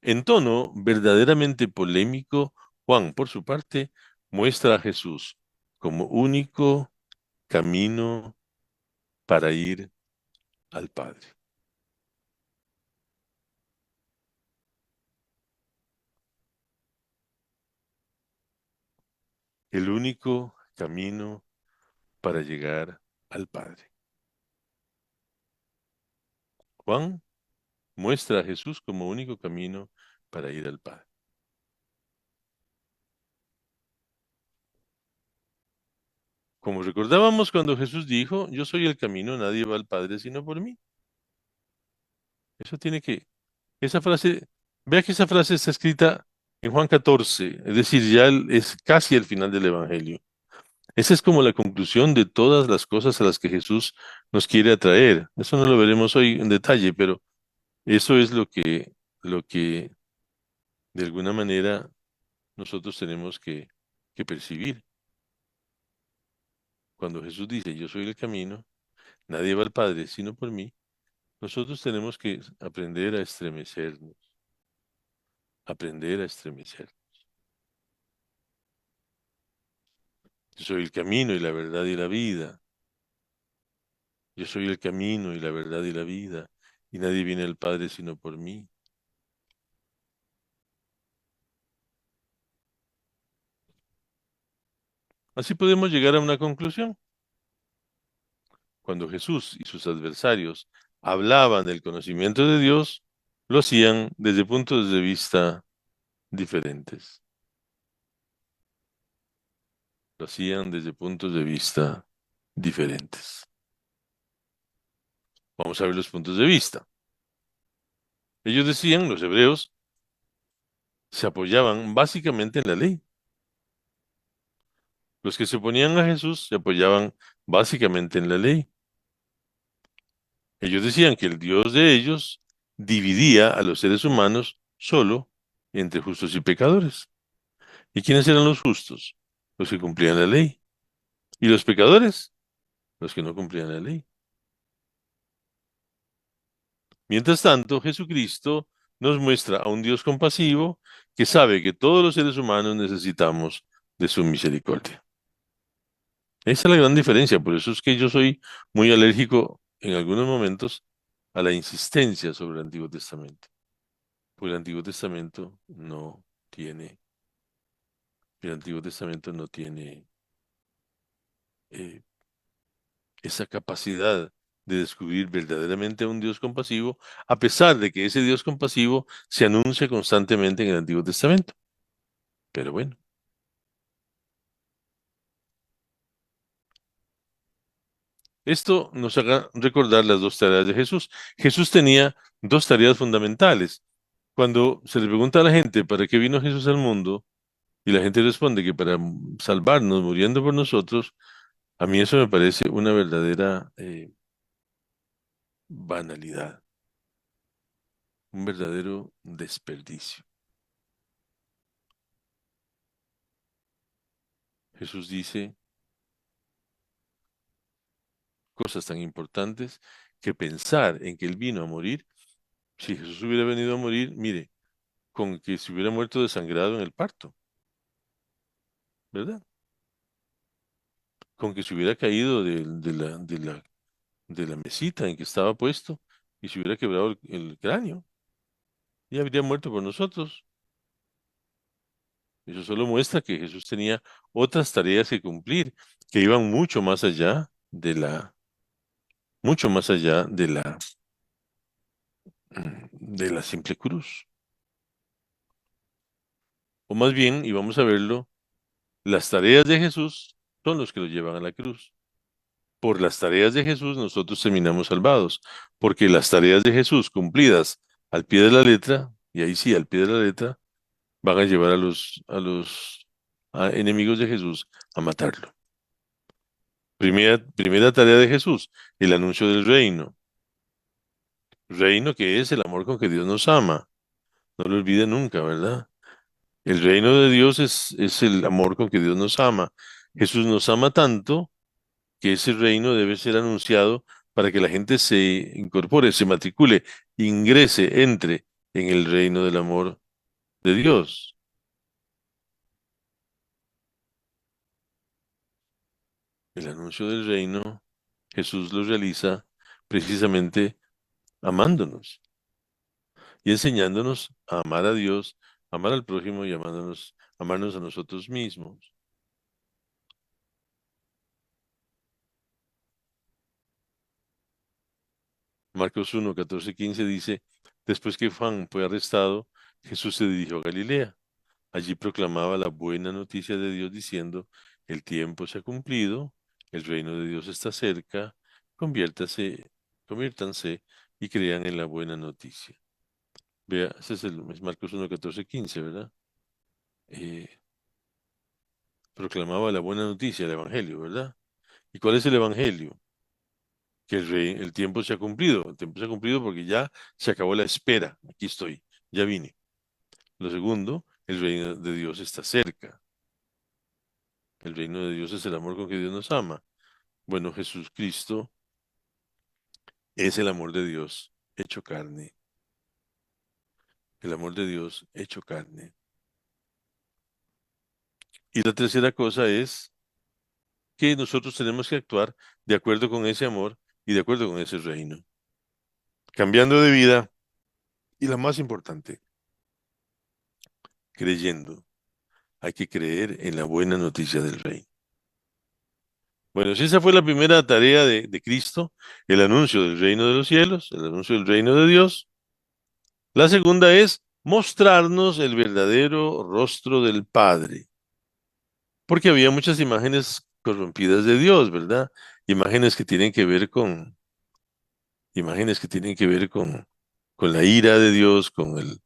En tono verdaderamente polémico, Juan, por su parte, muestra a Jesús como único camino para ir al Padre. El único camino para llegar al Padre. Juan muestra a Jesús como único camino para ir al Padre. Como recordábamos cuando Jesús dijo, yo soy el camino, nadie va al Padre sino por mí. Eso tiene que, esa frase, vea que esa frase está escrita en Juan 14, es decir, es casi el final del Evangelio. Esa es como la conclusión de todas las cosas a las que Jesús nos quiere atraer. Eso no lo veremos hoy en detalle, pero eso es lo que de alguna manera nosotros tenemos que percibir. Cuando Jesús dice, yo soy el camino, nadie va al Padre sino por mí, nosotros tenemos que aprender a estremecernos, aprender a estremecer. Yo soy el camino y la verdad y la vida. Yo soy el camino y la verdad y la vida. Y nadie viene al Padre sino por mí. Así podemos llegar a una conclusión. Cuando Jesús y sus adversarios hablaban del conocimiento de Dios, lo hacían desde puntos de vista diferentes. Lo hacían desde puntos de vista diferentes. Vamos a ver los puntos de vista. Ellos decían, los hebreos, se apoyaban básicamente en la ley. Los que se oponían a Jesús se apoyaban básicamente en la ley. Ellos decían que el Dios de ellos dividía a los seres humanos solo entre justos y pecadores. ¿Y quiénes eran los justos? Los que cumplían la ley. ¿Y los pecadores? Los que no cumplían la ley. Mientras tanto, Jesucristo nos muestra a un Dios compasivo que sabe que todos los seres humanos necesitamos de su misericordia. Esa es la gran diferencia. Por eso es que yo soy muy alérgico en algunos momentos a la insistencia sobre el Antiguo Testamento. Porque tiene, el Antiguo Testamento no tiene eh, esa capacidad de descubrir verdaderamente a un Dios compasivo, a pesar de que ese Dios compasivo se anuncia constantemente en el Antiguo Testamento. Pero bueno, esto nos haga recordar las dos tareas de Jesús. Jesús tenía dos tareas fundamentales. Cuando se le pregunta a la gente para qué vino Jesús al mundo, y la gente responde que para salvarnos, muriendo por nosotros, a mí eso me parece una verdadera banalidad, un verdadero desperdicio. Jesús dice cosas tan importantes que pensar en que Él vino a morir, si Jesús hubiera venido a morir, mire, con que se hubiera muerto desangrado en el parto, ¿verdad? Con que se hubiera caído de la mesita en que estaba puesto y se hubiera quebrado el cráneo, y habría muerto por nosotros. Eso solo muestra que Jesús tenía otras tareas que cumplir, que iban mucho más allá de la simple cruz. O más bien, y vamos a verlo, las tareas de Jesús son los que lo llevan a la cruz. Por las tareas de Jesús nosotros terminamos salvados, porque las tareas de Jesús cumplidas al pie de la letra, y ahí sí, al pie de la letra, van a llevar a enemigos de Jesús a matarlo. Primera tarea de Jesús, el anuncio del reino. Reino que es el amor con que Dios nos ama. No lo olvide nunca, ¿verdad? El reino de Dios es el amor con que Dios nos ama. Jesús nos ama tanto que ese reino debe ser anunciado para que la gente se incorpore, se matricule, ingrese, entre en el reino del amor de Dios. El anuncio del reino, Jesús lo realiza precisamente amándonos y enseñándonos a amar a Dios, amar al prójimo y amarnos a nosotros mismos. Marcos 1, 14, 15 dice, después que Juan fue arrestado, Jesús se dirigió a Galilea. Allí proclamaba la buena noticia de Dios diciendo, el tiempo se ha cumplido, el reino de Dios está cerca, conviértase, conviértanse y crean en la buena noticia. Vea, ese es Marcos 1, 14, 15, ¿verdad? Eh, Proclamaba la buena noticia, el evangelio, ¿verdad? ¿Y cuál es el evangelio? Que el tiempo se ha cumplido. El tiempo se ha cumplido porque ya se acabó la espera. Aquí estoy, ya vine. Lo segundo, el reino de Dios está cerca. El reino de Dios es el amor con que Dios nos ama. Bueno, Jesucristo es el amor de Dios hecho carne. El amor de Dios hecho carne. Y la tercera cosa es que nosotros tenemos que actuar de acuerdo con ese amor y de acuerdo con ese reino. Cambiando de vida y la más importante, creyendo. Hay que creer en la buena noticia del reino. Bueno, si esa fue la primera tarea de Cristo, el anuncio del reino de los cielos, el anuncio del reino de Dios. La segunda es mostrarnos el verdadero rostro del Padre, porque había muchas imágenes corrompidas de Dios, ¿verdad? Imágenes que tienen que ver imágenes que tienen que ver con la ira de Dios, con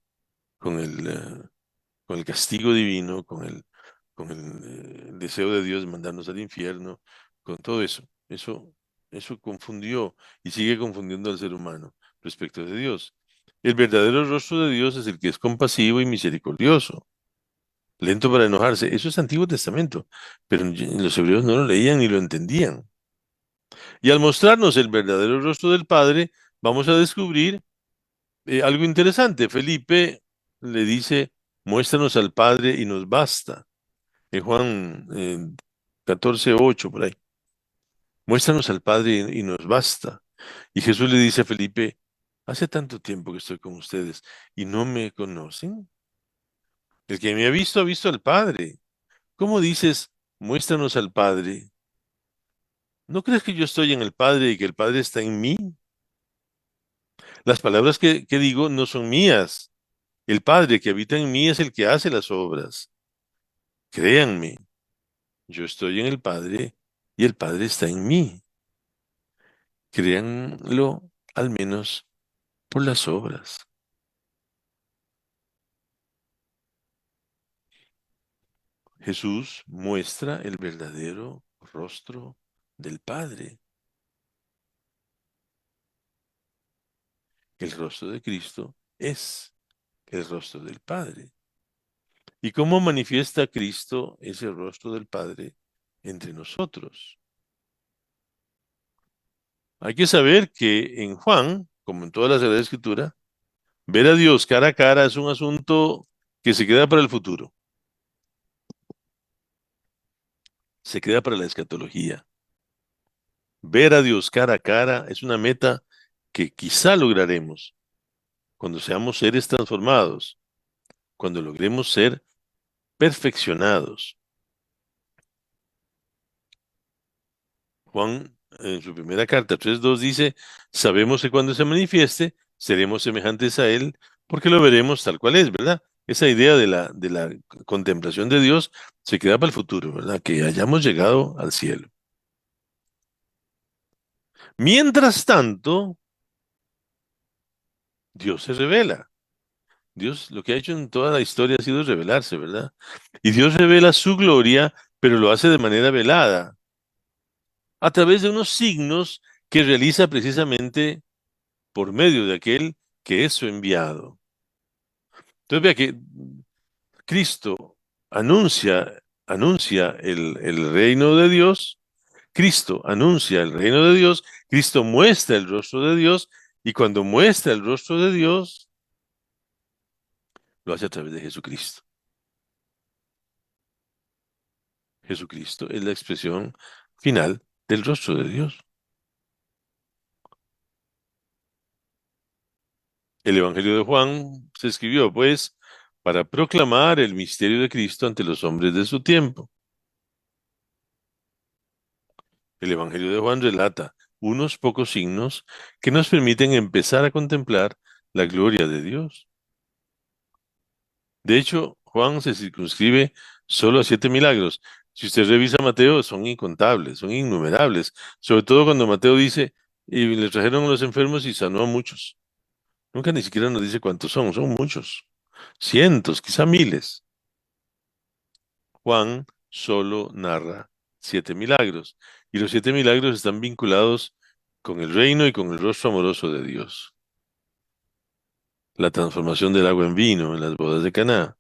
con el castigo divino, con el deseo de Dios de mandarnos al infierno, con todo eso. Eso confundió y sigue confundiendo al ser humano respecto de Dios. El verdadero rostro de Dios es el que es compasivo y misericordioso, lento para enojarse. Eso es Antiguo Testamento, pero los hebreos no lo leían ni lo entendían. Y al mostrarnos el verdadero rostro del Padre, vamos a descubrir algo interesante. Felipe le dice, muéstranos al Padre y nos basta. En Juan 14:8, por ahí. Muéstranos al Padre y nos basta. Y Jesús le dice a Felipe, hace tanto tiempo que estoy con ustedes y no me conocen. El que me ha visto al Padre. ¿Cómo dices, muéstranos al Padre? ¿No crees que yo estoy en el Padre y que el Padre está en mí? Las palabras que digo no son mías. El Padre que habita en mí es el que hace las obras. Créanme, yo estoy en el Padre y el Padre está en mí. Créanlo al menos por las obras. Jesús muestra el verdadero rostro del Padre. El rostro de Cristo es el rostro del Padre. ¿Y cómo manifiesta Cristo ese rostro del Padre entre nosotros? Hay que saber que en Juan, como en toda la Sagrada Escritura, ver a Dios cara a cara es un asunto que se queda para el futuro, se queda para la escatología. Ver a Dios cara a cara es una meta que quizá lograremos cuando seamos seres transformados, cuando logremos ser perfeccionados. Juan, en su primera carta 3:2 dice, sabemos que cuando se manifieste, seremos semejantes a Él, porque lo veremos tal cual es, ¿verdad? Esa idea de la contemplación de Dios se queda para el futuro, ¿verdad? Que hayamos llegado al cielo. Mientras tanto, Dios se revela. Dios lo que ha hecho en toda la historia ha sido revelarse, ¿verdad? Y Dios revela su gloria, pero lo hace de manera velada, a través de unos signos que realiza precisamente por medio de aquel que es su enviado. Entonces vea que Cristo anuncia el reino de Dios, Cristo anuncia el reino de Dios, Cristo muestra el rostro de Dios, y cuando muestra el rostro de Dios, lo hace a través de Jesucristo. Jesucristo es la expresión final del rostro de Dios. El Evangelio de Juan se escribió, pues, para proclamar el misterio de Cristo ante los hombres de su tiempo. El Evangelio de Juan relata unos pocos signos que nos permiten empezar a contemplar la gloria de Dios. De hecho, Juan se circunscribe solo a 7 milagros. Si usted revisa Mateo, son incontables, son innumerables. Sobre todo cuando Mateo dice, y le trajeron a los enfermos y sanó a muchos. Nunca ni siquiera nos dice cuántos son muchos. Cientos, quizá miles. Juan solo narra 7 milagros. Y los 7 milagros están vinculados con el reino y con el rostro amoroso de Dios. La transformación del agua en vino en las bodas de Caná,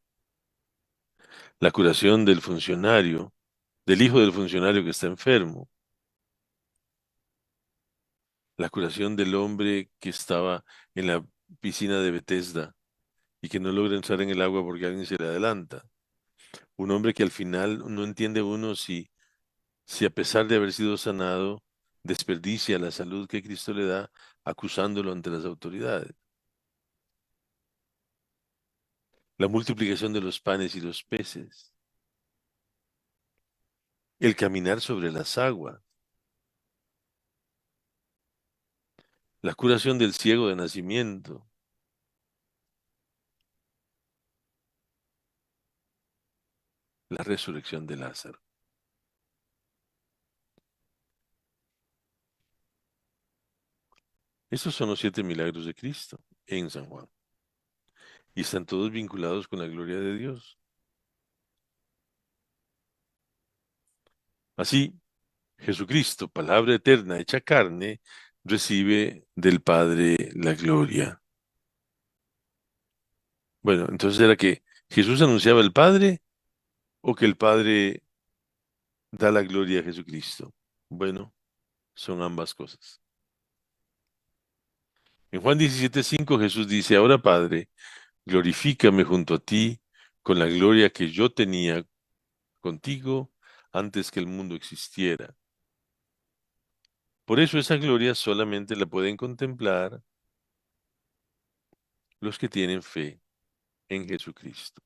la curación del funcionario, del hijo del funcionario que está enfermo, la curación del hombre que estaba en la piscina de Bethesda y que no logra entrar en el agua porque alguien se le adelanta. Un hombre que al final no entiende uno si a pesar de haber sido sanado, desperdicia la salud que Cristo le da acusándolo ante las autoridades. La multiplicación de los panes y los peces, el caminar sobre las aguas. la curación del ciego de nacimiento, la resurrección de Lázaro. Estos son los 7 milagros de Cristo en San Juan. Y están todos vinculados con la gloria de Dios. Así, Jesucristo, palabra eterna hecha carne, recibe del Padre la gloria. Bueno, entonces era que Jesús anunciaba al Padre o que el Padre da la gloria a Jesucristo. Bueno, son ambas cosas. En Juan 17:5 Jesús dice, ahora Padre, glorifícame junto a ti con la gloria que yo tenía contigo antes que el mundo existiera. Por eso esa gloria solamente la pueden contemplar los que tienen fe en Jesucristo.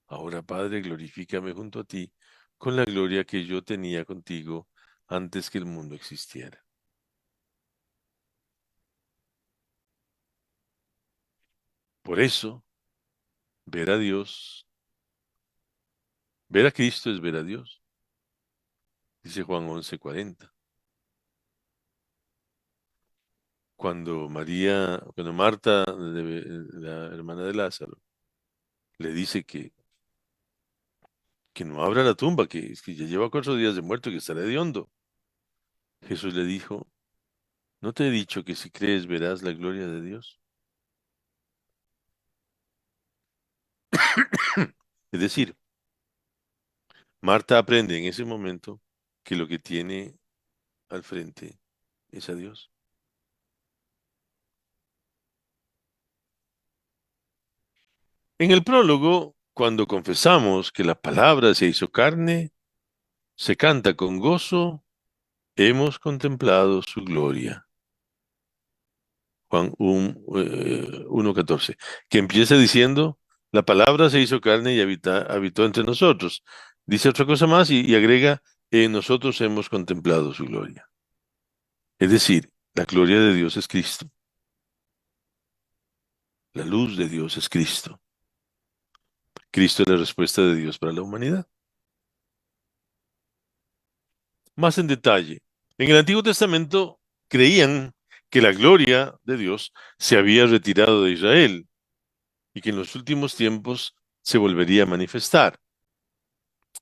Ahora, Padre, glorifícame junto a ti con la gloria que yo tenía contigo antes que el mundo existiera. Por eso, ver a Dios, ver a Cristo es ver a Dios, dice Juan 11:40. Cuando Marta, la hermana de Lázaro, le dice que no abra la tumba, que ya lleva 4 días de muerto, que estará hediondo. Jesús le dijo, ¿no te he dicho que si crees verás la gloria de Dios? Es decir, Marta aprende en ese momento que lo que tiene al frente es a Dios. En el prólogo, cuando confesamos que la palabra se hizo carne, se canta con gozo, hemos contemplado su gloria. Juan 1:14, que empieza diciendo, la palabra se hizo carne y habitó entre nosotros. Dice otra cosa más y agrega, nosotros hemos contemplado su gloria. Es decir, la gloria de Dios es Cristo, la luz de Dios es Cristo. Cristo es la respuesta de Dios para la humanidad. Más en detalle, en el Antiguo Testamento creían que la gloria de Dios se había retirado de Israel y que en los últimos tiempos se volvería a manifestar.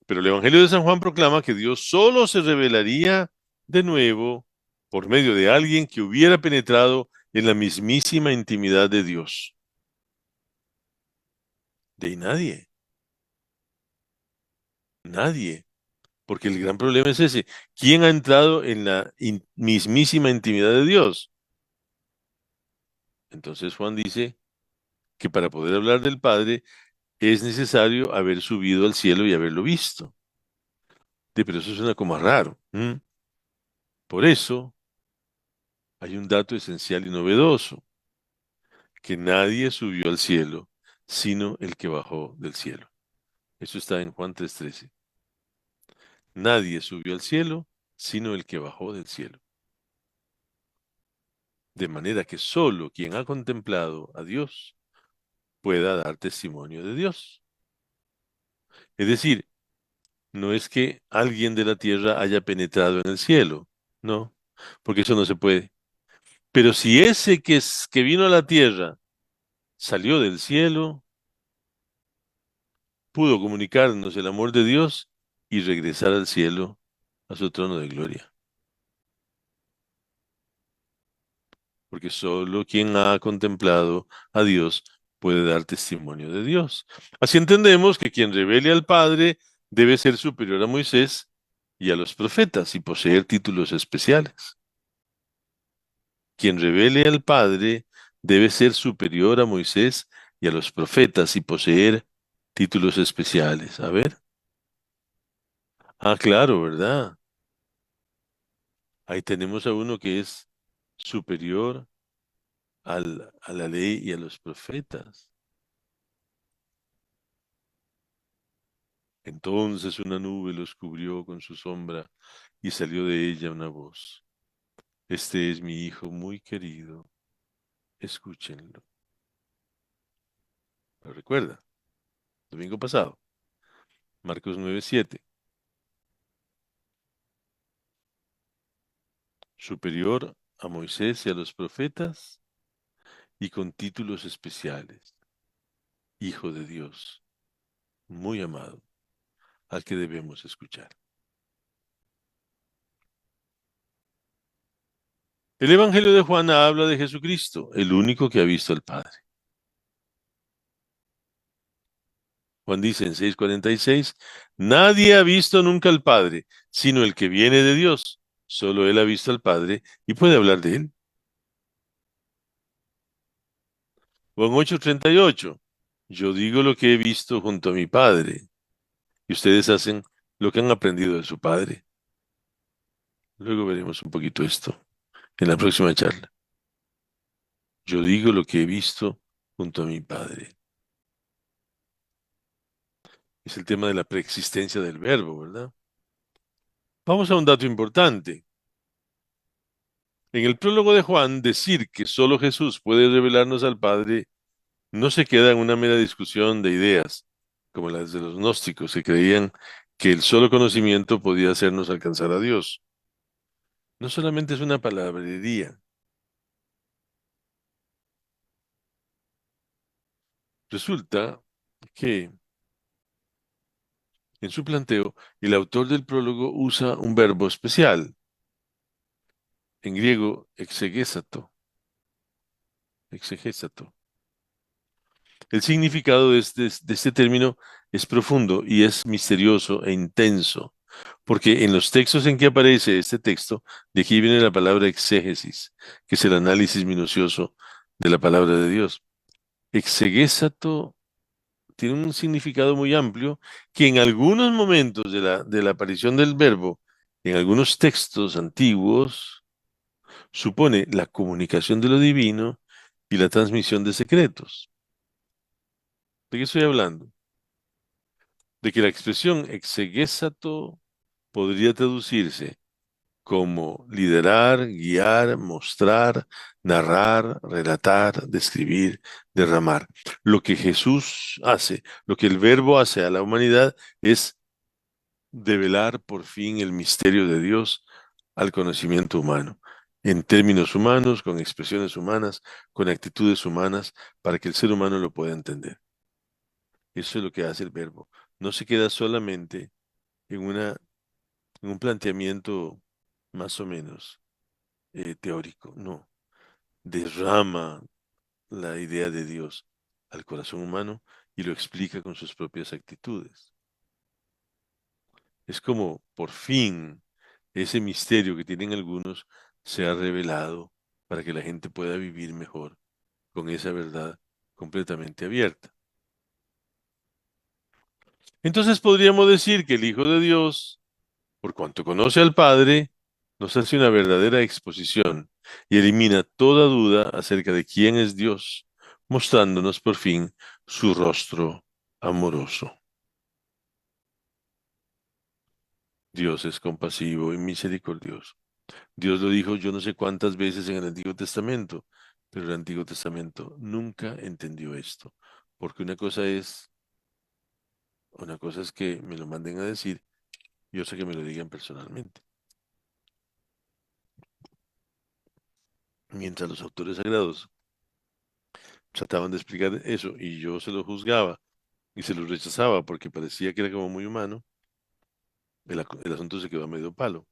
Pero el Evangelio de San Juan proclama que Dios solo se revelaría de nuevo por medio de alguien que hubiera penetrado en la mismísima intimidad de Dios. De nadie, nadie. Porque el gran problema es ese. ¿Quién ha entrado en la mismísima intimidad de Dios? Entonces Juan dice que para poder hablar del Padre es necesario haber subido al cielo y haberlo visto. Pero eso suena como raro. Por eso hay un dato esencial y novedoso, que nadie subió al cielo, sino el que bajó del cielo. Eso está en Juan 3:13. Nadie subió al cielo, sino el que bajó del cielo. De manera que solo quien ha contemplado a Dios pueda dar testimonio de Dios. Es decir, no es que alguien de la tierra haya penetrado en el cielo, no, porque eso no se puede. Pero si ese que vino a la tierra salió del cielo, pudo comunicarnos el amor de Dios y regresar al cielo, a su trono de gloria. Porque solo quien ha contemplado a Dios puede dar testimonio de Dios. Así entendemos que quien revele al Padre debe ser superior a Moisés y a los profetas y poseer títulos especiales. Quien revele al Padre debe ser superior a Moisés y a los profetas y poseer títulos especiales. A ver. Ah, claro, ¿verdad? Ahí tenemos a uno que es superior a la ley y a los profetas. Entonces una nube los cubrió con su sombra y salió de ella una voz. Este es mi hijo muy querido, escúchenlo. ¿Lo recuerda? Domingo pasado, Marcos 9:7. Superior a Moisés y a los profetas y con títulos especiales. Hijo de Dios, muy amado, al que debemos escuchar. El Evangelio de Juan habla de Jesucristo, el único que ha visto al Padre. Juan dice en 6:46, nadie ha visto nunca al Padre, sino el que viene de Dios. Solo Él ha visto al Padre y puede hablar de Él. Juan 8:38, yo digo lo que he visto junto a mi Padre, y ustedes hacen lo que han aprendido de su Padre. Luego veremos un poquito esto en la próxima charla. Yo digo lo que he visto junto a mi Padre. Es el tema de la preexistencia del verbo, ¿verdad? Vamos a un dato importante. En el prólogo de Juan, decir que solo Jesús puede revelarnos al Padre no se queda en una mera discusión de ideas, como las de los gnósticos, que creían que el solo conocimiento podía hacernos alcanzar a Dios. No solamente es una palabrería. Resulta que en su planteo, el autor del prólogo usa un verbo especial, en griego, exegesato. El significado de este término es profundo y es misterioso e intenso, porque en los textos en que aparece este texto, de aquí viene la palabra exégesis, que es el análisis minucioso de la palabra de Dios. Exegesato tiene un significado muy amplio que en algunos momentos de la aparición del verbo, en algunos textos antiguos, supone la comunicación de lo divino y la transmisión de secretos. ¿De qué estoy hablando? De que la expresión exegesato podría traducirse como liderar, guiar, mostrar, narrar, relatar, describir, derramar. Lo que Jesús hace, lo que el Verbo hace a la humanidad es develar por fin el misterio de Dios al conocimiento humano, en términos humanos, con expresiones humanas, con actitudes humanas, para que el ser humano lo pueda entender. Eso es lo que hace el Verbo. No se queda solamente en en un planteamiento más o menos teórico, no. Derrama la idea de Dios al corazón humano y lo explica con sus propias actitudes. Es como, por fin, ese misterio que tienen algunos se ha revelado para que la gente pueda vivir mejor con esa verdad completamente abierta. Entonces podríamos decir que el Hijo de Dios, por cuanto conoce al Padre, nos hace una verdadera exposición y elimina toda duda acerca de quién es Dios, mostrándonos por fin su rostro amoroso. Dios es compasivo y misericordioso. Dios lo dijo yo no sé cuántas veces en el Antiguo Testamento, pero el Antiguo Testamento nunca entendió esto, porque una cosa es que me lo manden a decir y otra que me lo digan personalmente. Mientras los autores sagrados trataban de explicar eso y yo se lo juzgaba y se lo rechazaba porque parecía que era como muy humano, el asunto se quedó a medio palo.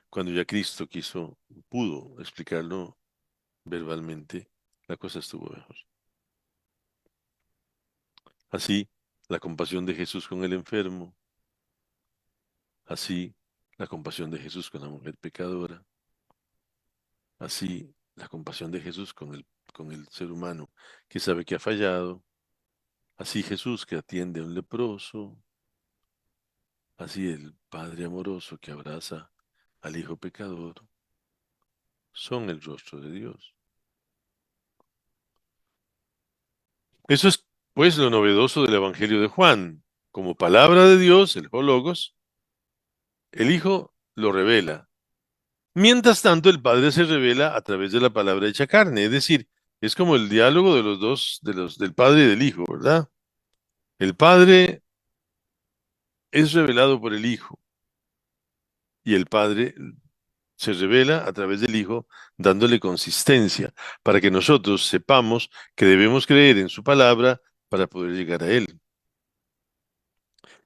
Cuando ya Cristo pudo explicarlo verbalmente, la cosa estuvo mejor. Así, la compasión de Jesús con el enfermo, así, la compasión de Jesús con la mujer pecadora, así, la compasión de Jesús con el ser humano que sabe que ha fallado, así Jesús que atiende a un leproso, así el Padre amoroso que abraza al Hijo pecador, son el rostro de Dios. Eso es, pues, lo novedoso del Evangelio de Juan. como palabra de Dios, el Logos, el Hijo lo revela. Mientras tanto, el Padre se revela a través de la palabra hecha carne, es decir, es como el diálogo de los dos, del Padre y del Hijo, ¿verdad? El Padre es revelado por el Hijo y el Padre se revela a través del Hijo, dándole consistencia para que nosotros sepamos que debemos creer en su palabra para poder llegar a Él.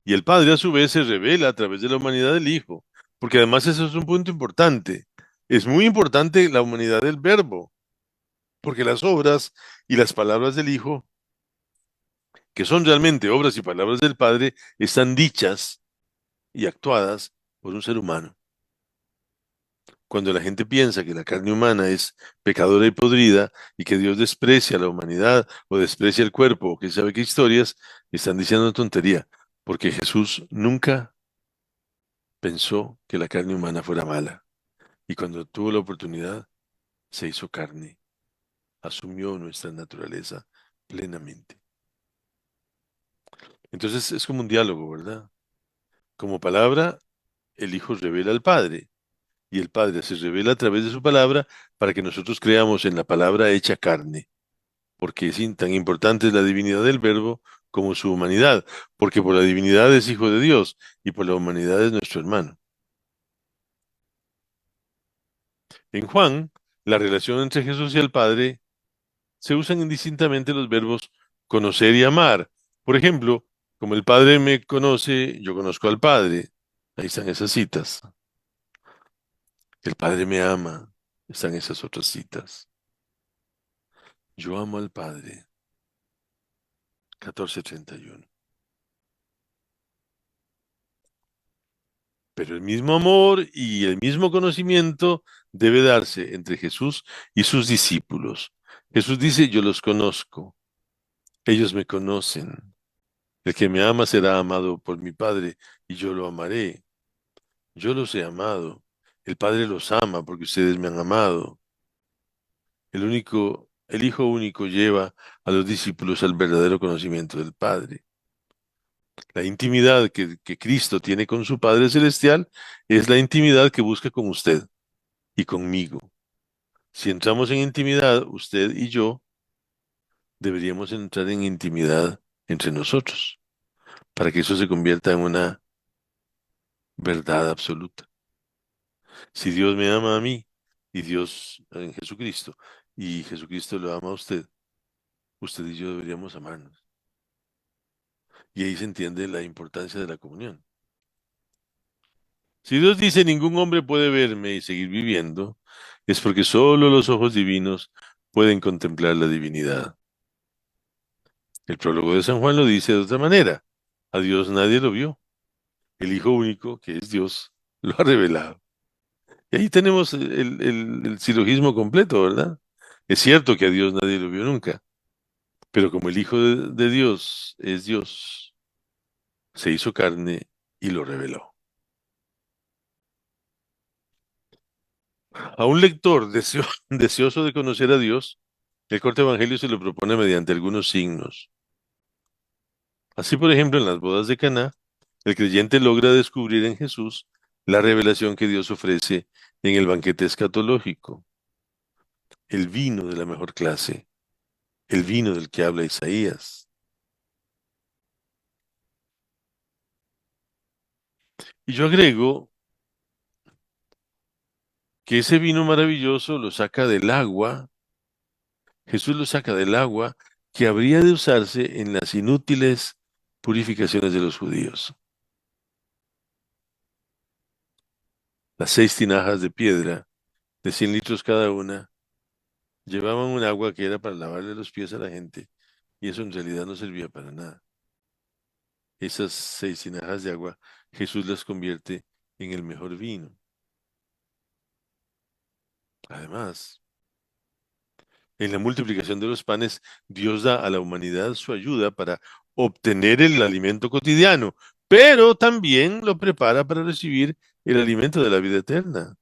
Y el Padre a su vez se revela a través de la humanidad del Hijo, porque además eso es un punto importante. Es muy importante la humanidad del Verbo, porque las obras y las palabras del Hijo, que son realmente obras y palabras del Padre, están dichas y actuadas por un ser humano. Cuando la gente piensa que la carne humana es pecadora y podrida y que Dios desprecia a la humanidad o desprecia el cuerpo o que sabe qué historias, están diciendo tontería, porque Jesús nunca pensó que la carne humana fuera mala. Y cuando tuvo la oportunidad, se hizo carne, asumió nuestra naturaleza plenamente. Entonces es como un diálogo, ¿verdad? Como palabra, el Hijo revela al Padre y el Padre se revela a través de su palabra para que nosotros creamos en la palabra hecha carne, porque tan importante es la divinidad del Verbo como su humanidad, porque por la divinidad es Hijo de Dios y por la humanidad es nuestro hermano. En Juan, la relación entre Jesús y el Padre se usan indistintamente los verbos conocer y amar. Por ejemplo, como el Padre me conoce, yo conozco al Padre. Ahí están esas citas. El Padre me ama. Están esas otras citas. Yo amo al Padre. 14:31. Pero el mismo amor y el mismo conocimiento debe darse entre Jesús y sus discípulos. Jesús dice, yo los conozco, ellos me conocen. El que me ama será amado por mi Padre y yo lo amaré. Yo los he amado. El Padre los ama porque ustedes me han amado. El Hijo único lleva a los discípulos al verdadero conocimiento del Padre. La intimidad que Cristo tiene con su Padre Celestial es la intimidad que busca con usted y conmigo. Si entramos en intimidad, usted y yo, deberíamos entrar en intimidad entre nosotros, para que eso se convierta en una verdad absoluta. Si Dios me ama a mí y Dios en Jesucristo y Jesucristo lo ama a usted y yo deberíamos amarnos. Y ahí se entiende la importancia de la comunión. Si Dios dice ningún hombre puede verme y seguir viviendo, es porque solo los ojos divinos pueden contemplar la divinidad. El prólogo de San Juan lo dice de otra manera. A Dios nadie lo vio. El Hijo único, que es Dios, lo ha revelado. Y ahí tenemos el silogismo completo, ¿verdad? Es cierto que a Dios nadie lo vio nunca, pero como el Hijo de Dios es Dios, se hizo carne y lo reveló. A un lector deseoso de conocer a Dios, el corte evangelio se lo propone mediante algunos signos. Así, por ejemplo, en las bodas de Caná, el creyente logra descubrir en Jesús la revelación que Dios ofrece en el banquete escatológico, el vino de la mejor clase, el vino del que habla Isaías. Y yo agrego que ese vino maravilloso lo saca del agua, Jesús lo saca del agua que habría de usarse en las inútiles purificaciones de los judíos. Las 6 tinajas de piedra, de 100 litros cada una, llevaban un agua que era para lavarle los pies a la gente, y eso en realidad no servía para nada. Esas 6 tinajas de agua, Jesús las convierte en el mejor vino. Además, en la multiplicación de los panes, Dios da a la humanidad su ayuda para obtener el alimento cotidiano, pero también lo prepara para recibir el alimento de la vida eterna.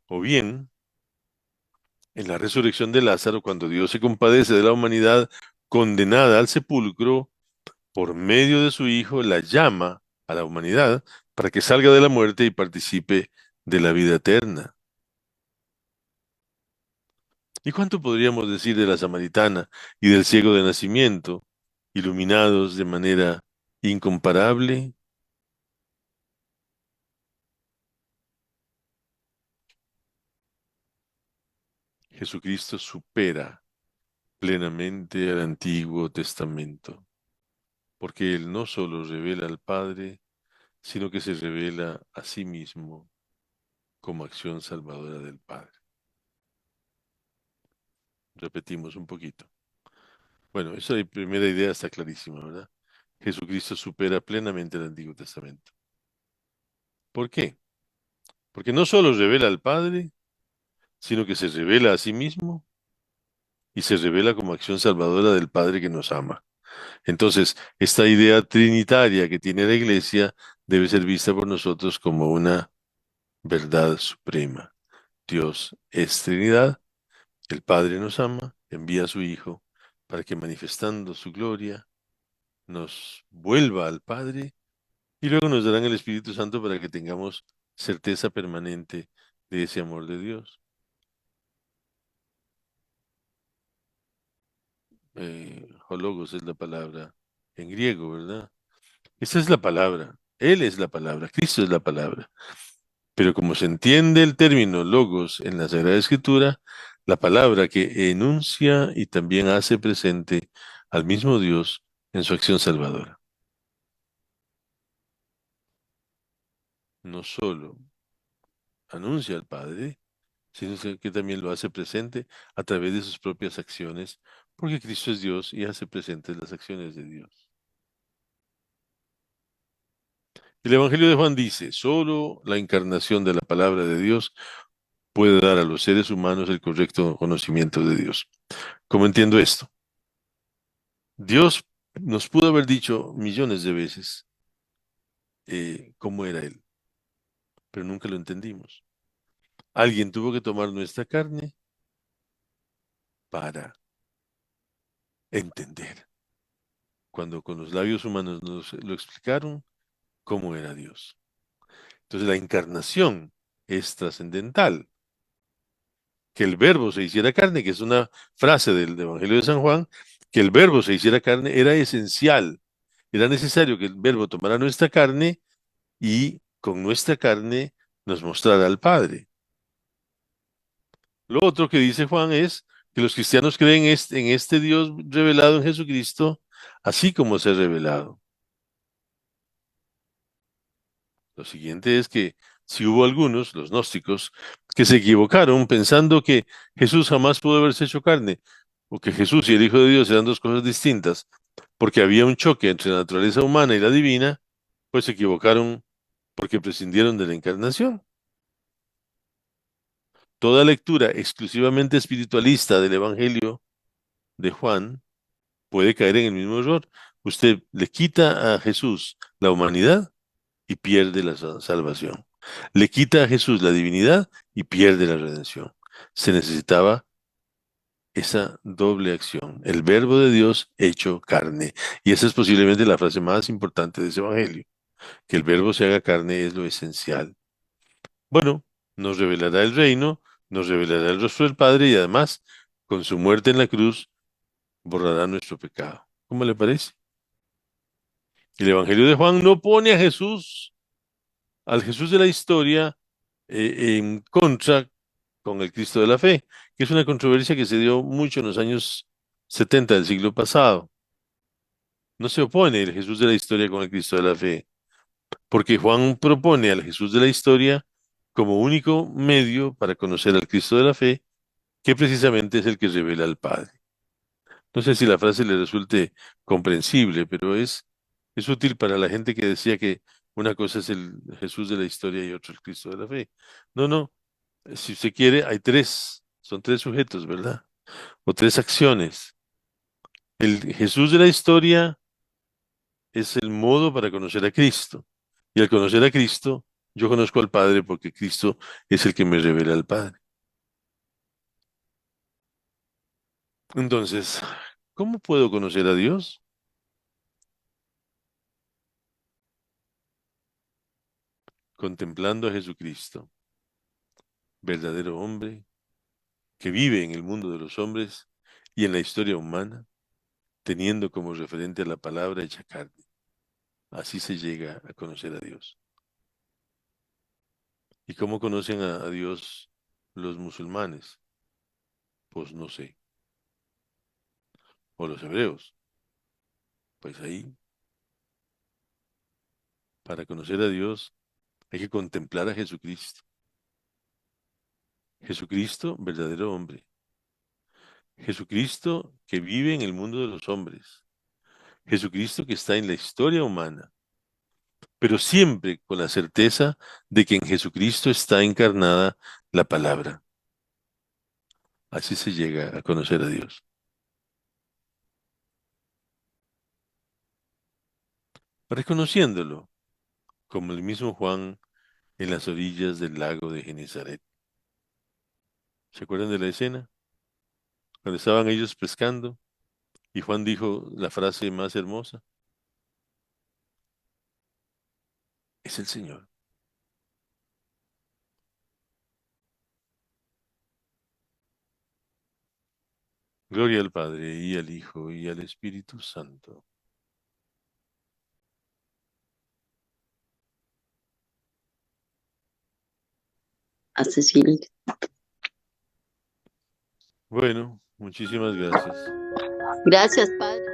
O bien, En la resurrección de Lázaro, cuando Dios se compadece de la humanidad condenada al sepulcro, por medio de su Hijo, la llama a la humanidad para que salga de la muerte y participe de la vida eterna. ¿Y cuánto podríamos decir de la samaritana y del ciego de nacimiento, iluminados de manera incomparable? Jesucristo supera plenamente al Antiguo Testamento, porque Él no solo revela al Padre, sino que se revela a sí mismo como acción salvadora del Padre. Repetimos un poquito. Bueno, esa primera idea está clarísima, ¿verdad? Jesucristo supera plenamente el Antiguo Testamento. ¿Por qué? Porque no solo revela al Padre, sino que se revela a sí mismo y se revela como acción salvadora del Padre que nos ama. Entonces, esta idea trinitaria que tiene la Iglesia debe ser vista por nosotros como una verdad suprema. Dios es Trinidad, el Padre nos ama, envía a su Hijo para que manifestando su gloria nos vuelva al Padre y luego nos darán el Espíritu Santo para que tengamos certeza permanente de ese amor de Dios. Hologos es la palabra en griego, ¿verdad? Esa es la palabra. Él es la palabra. Cristo es la palabra. Pero como se entiende el término logos en la Sagrada Escritura, la palabra que enuncia y también hace presente al mismo Dios en su acción salvadora. No solo anuncia al Padre, sino que también lo hace presente a través de sus propias acciones, porque Cristo es Dios y hace presentes las acciones de Dios. El Evangelio de Juan dice, solo la encarnación de la palabra de Dios puede dar a los seres humanos el correcto conocimiento de Dios. ¿Cómo entiendo esto? Dios nos pudo haber dicho millones de veces cómo era Él, pero nunca lo entendimos. Alguien tuvo que tomar nuestra carne para entender. Cuando con los labios humanos nos lo explicaron, cómo era Dios. Entonces la encarnación es trascendental. Que el verbo se hiciera carne, que es una frase del Evangelio de San Juan, que el verbo se hiciera carne era esencial. Era necesario que el verbo tomara nuestra carne y con nuestra carne nos mostrara al Padre. Lo otro que dice Juan es que los cristianos creen en este Dios revelado en Jesucristo, así como se ha revelado. Lo siguiente es que si hubo algunos, los gnósticos, que se equivocaron pensando que Jesús jamás pudo haberse hecho carne, o que Jesús y el Hijo de Dios eran dos cosas distintas, porque había un choque entre la naturaleza humana y la divina, pues se equivocaron porque prescindieron de la encarnación. Toda lectura exclusivamente espiritualista del Evangelio de Juan puede caer en el mismo error. Usted le quita a Jesús la humanidad y pierde la salvación. Le quita a Jesús la divinidad y pierde la redención. Se necesitaba esa doble acción, el verbo de Dios hecho carne. Y esa es posiblemente la frase más importante de ese evangelio. Que el verbo se haga carne es lo esencial. Bueno, nos revelará el reino, nos revelará el rostro del Padre y además, con su muerte en la cruz, borrará nuestro pecado. ¿Cómo le parece? El evangelio de Juan no pone a Jesús, al Jesús de la historia, en contra con el Cristo de la fe, que es una controversia que se dio mucho en los años 70 del siglo pasado. No se opone el Jesús de la historia con el Cristo de la fe, porque Juan propone al Jesús de la historia como único medio para conocer al Cristo de la fe, que precisamente es el que revela al Padre. No sé si la frase le resulte comprensible, pero es útil para la gente que decía que una cosa es el Jesús de la historia y otro el Cristo de la fe. No, no, si se quiere, hay tres, son tres sujetos, ¿verdad? O tres acciones. El Jesús de la historia es el modo para conocer a Cristo. Y al conocer a Cristo, yo conozco al Padre porque Cristo es el que me revela al Padre. Entonces, ¿cómo puedo conocer a Dios? Contemplando a Jesucristo, verdadero hombre, que vive en el mundo de los hombres y en la historia humana, teniendo como referente a la palabra hecha carne. Así se llega a conocer a Dios. ¿Y cómo conocen a Dios los musulmanes? Pues no sé. O los hebreos. Pues ahí, para conocer a Dios, hay que contemplar a Jesucristo. Jesucristo, verdadero hombre. Jesucristo que vive en el mundo de los hombres. Jesucristo que está en la historia humana, pero siempre con la certeza de que en Jesucristo está encarnada la palabra. Así se llega a conocer a Dios. Reconociéndolo, como el mismo Juan en las orillas del lago de Genezaret. ¿Se acuerdan de la escena? Cuando estaban ellos pescando y Juan dijo la frase más hermosa, es el Señor. Gloria al Padre y al Hijo y al Espíritu Santo. A Cecilia. Bueno, muchísimas gracias. Gracias, Padre.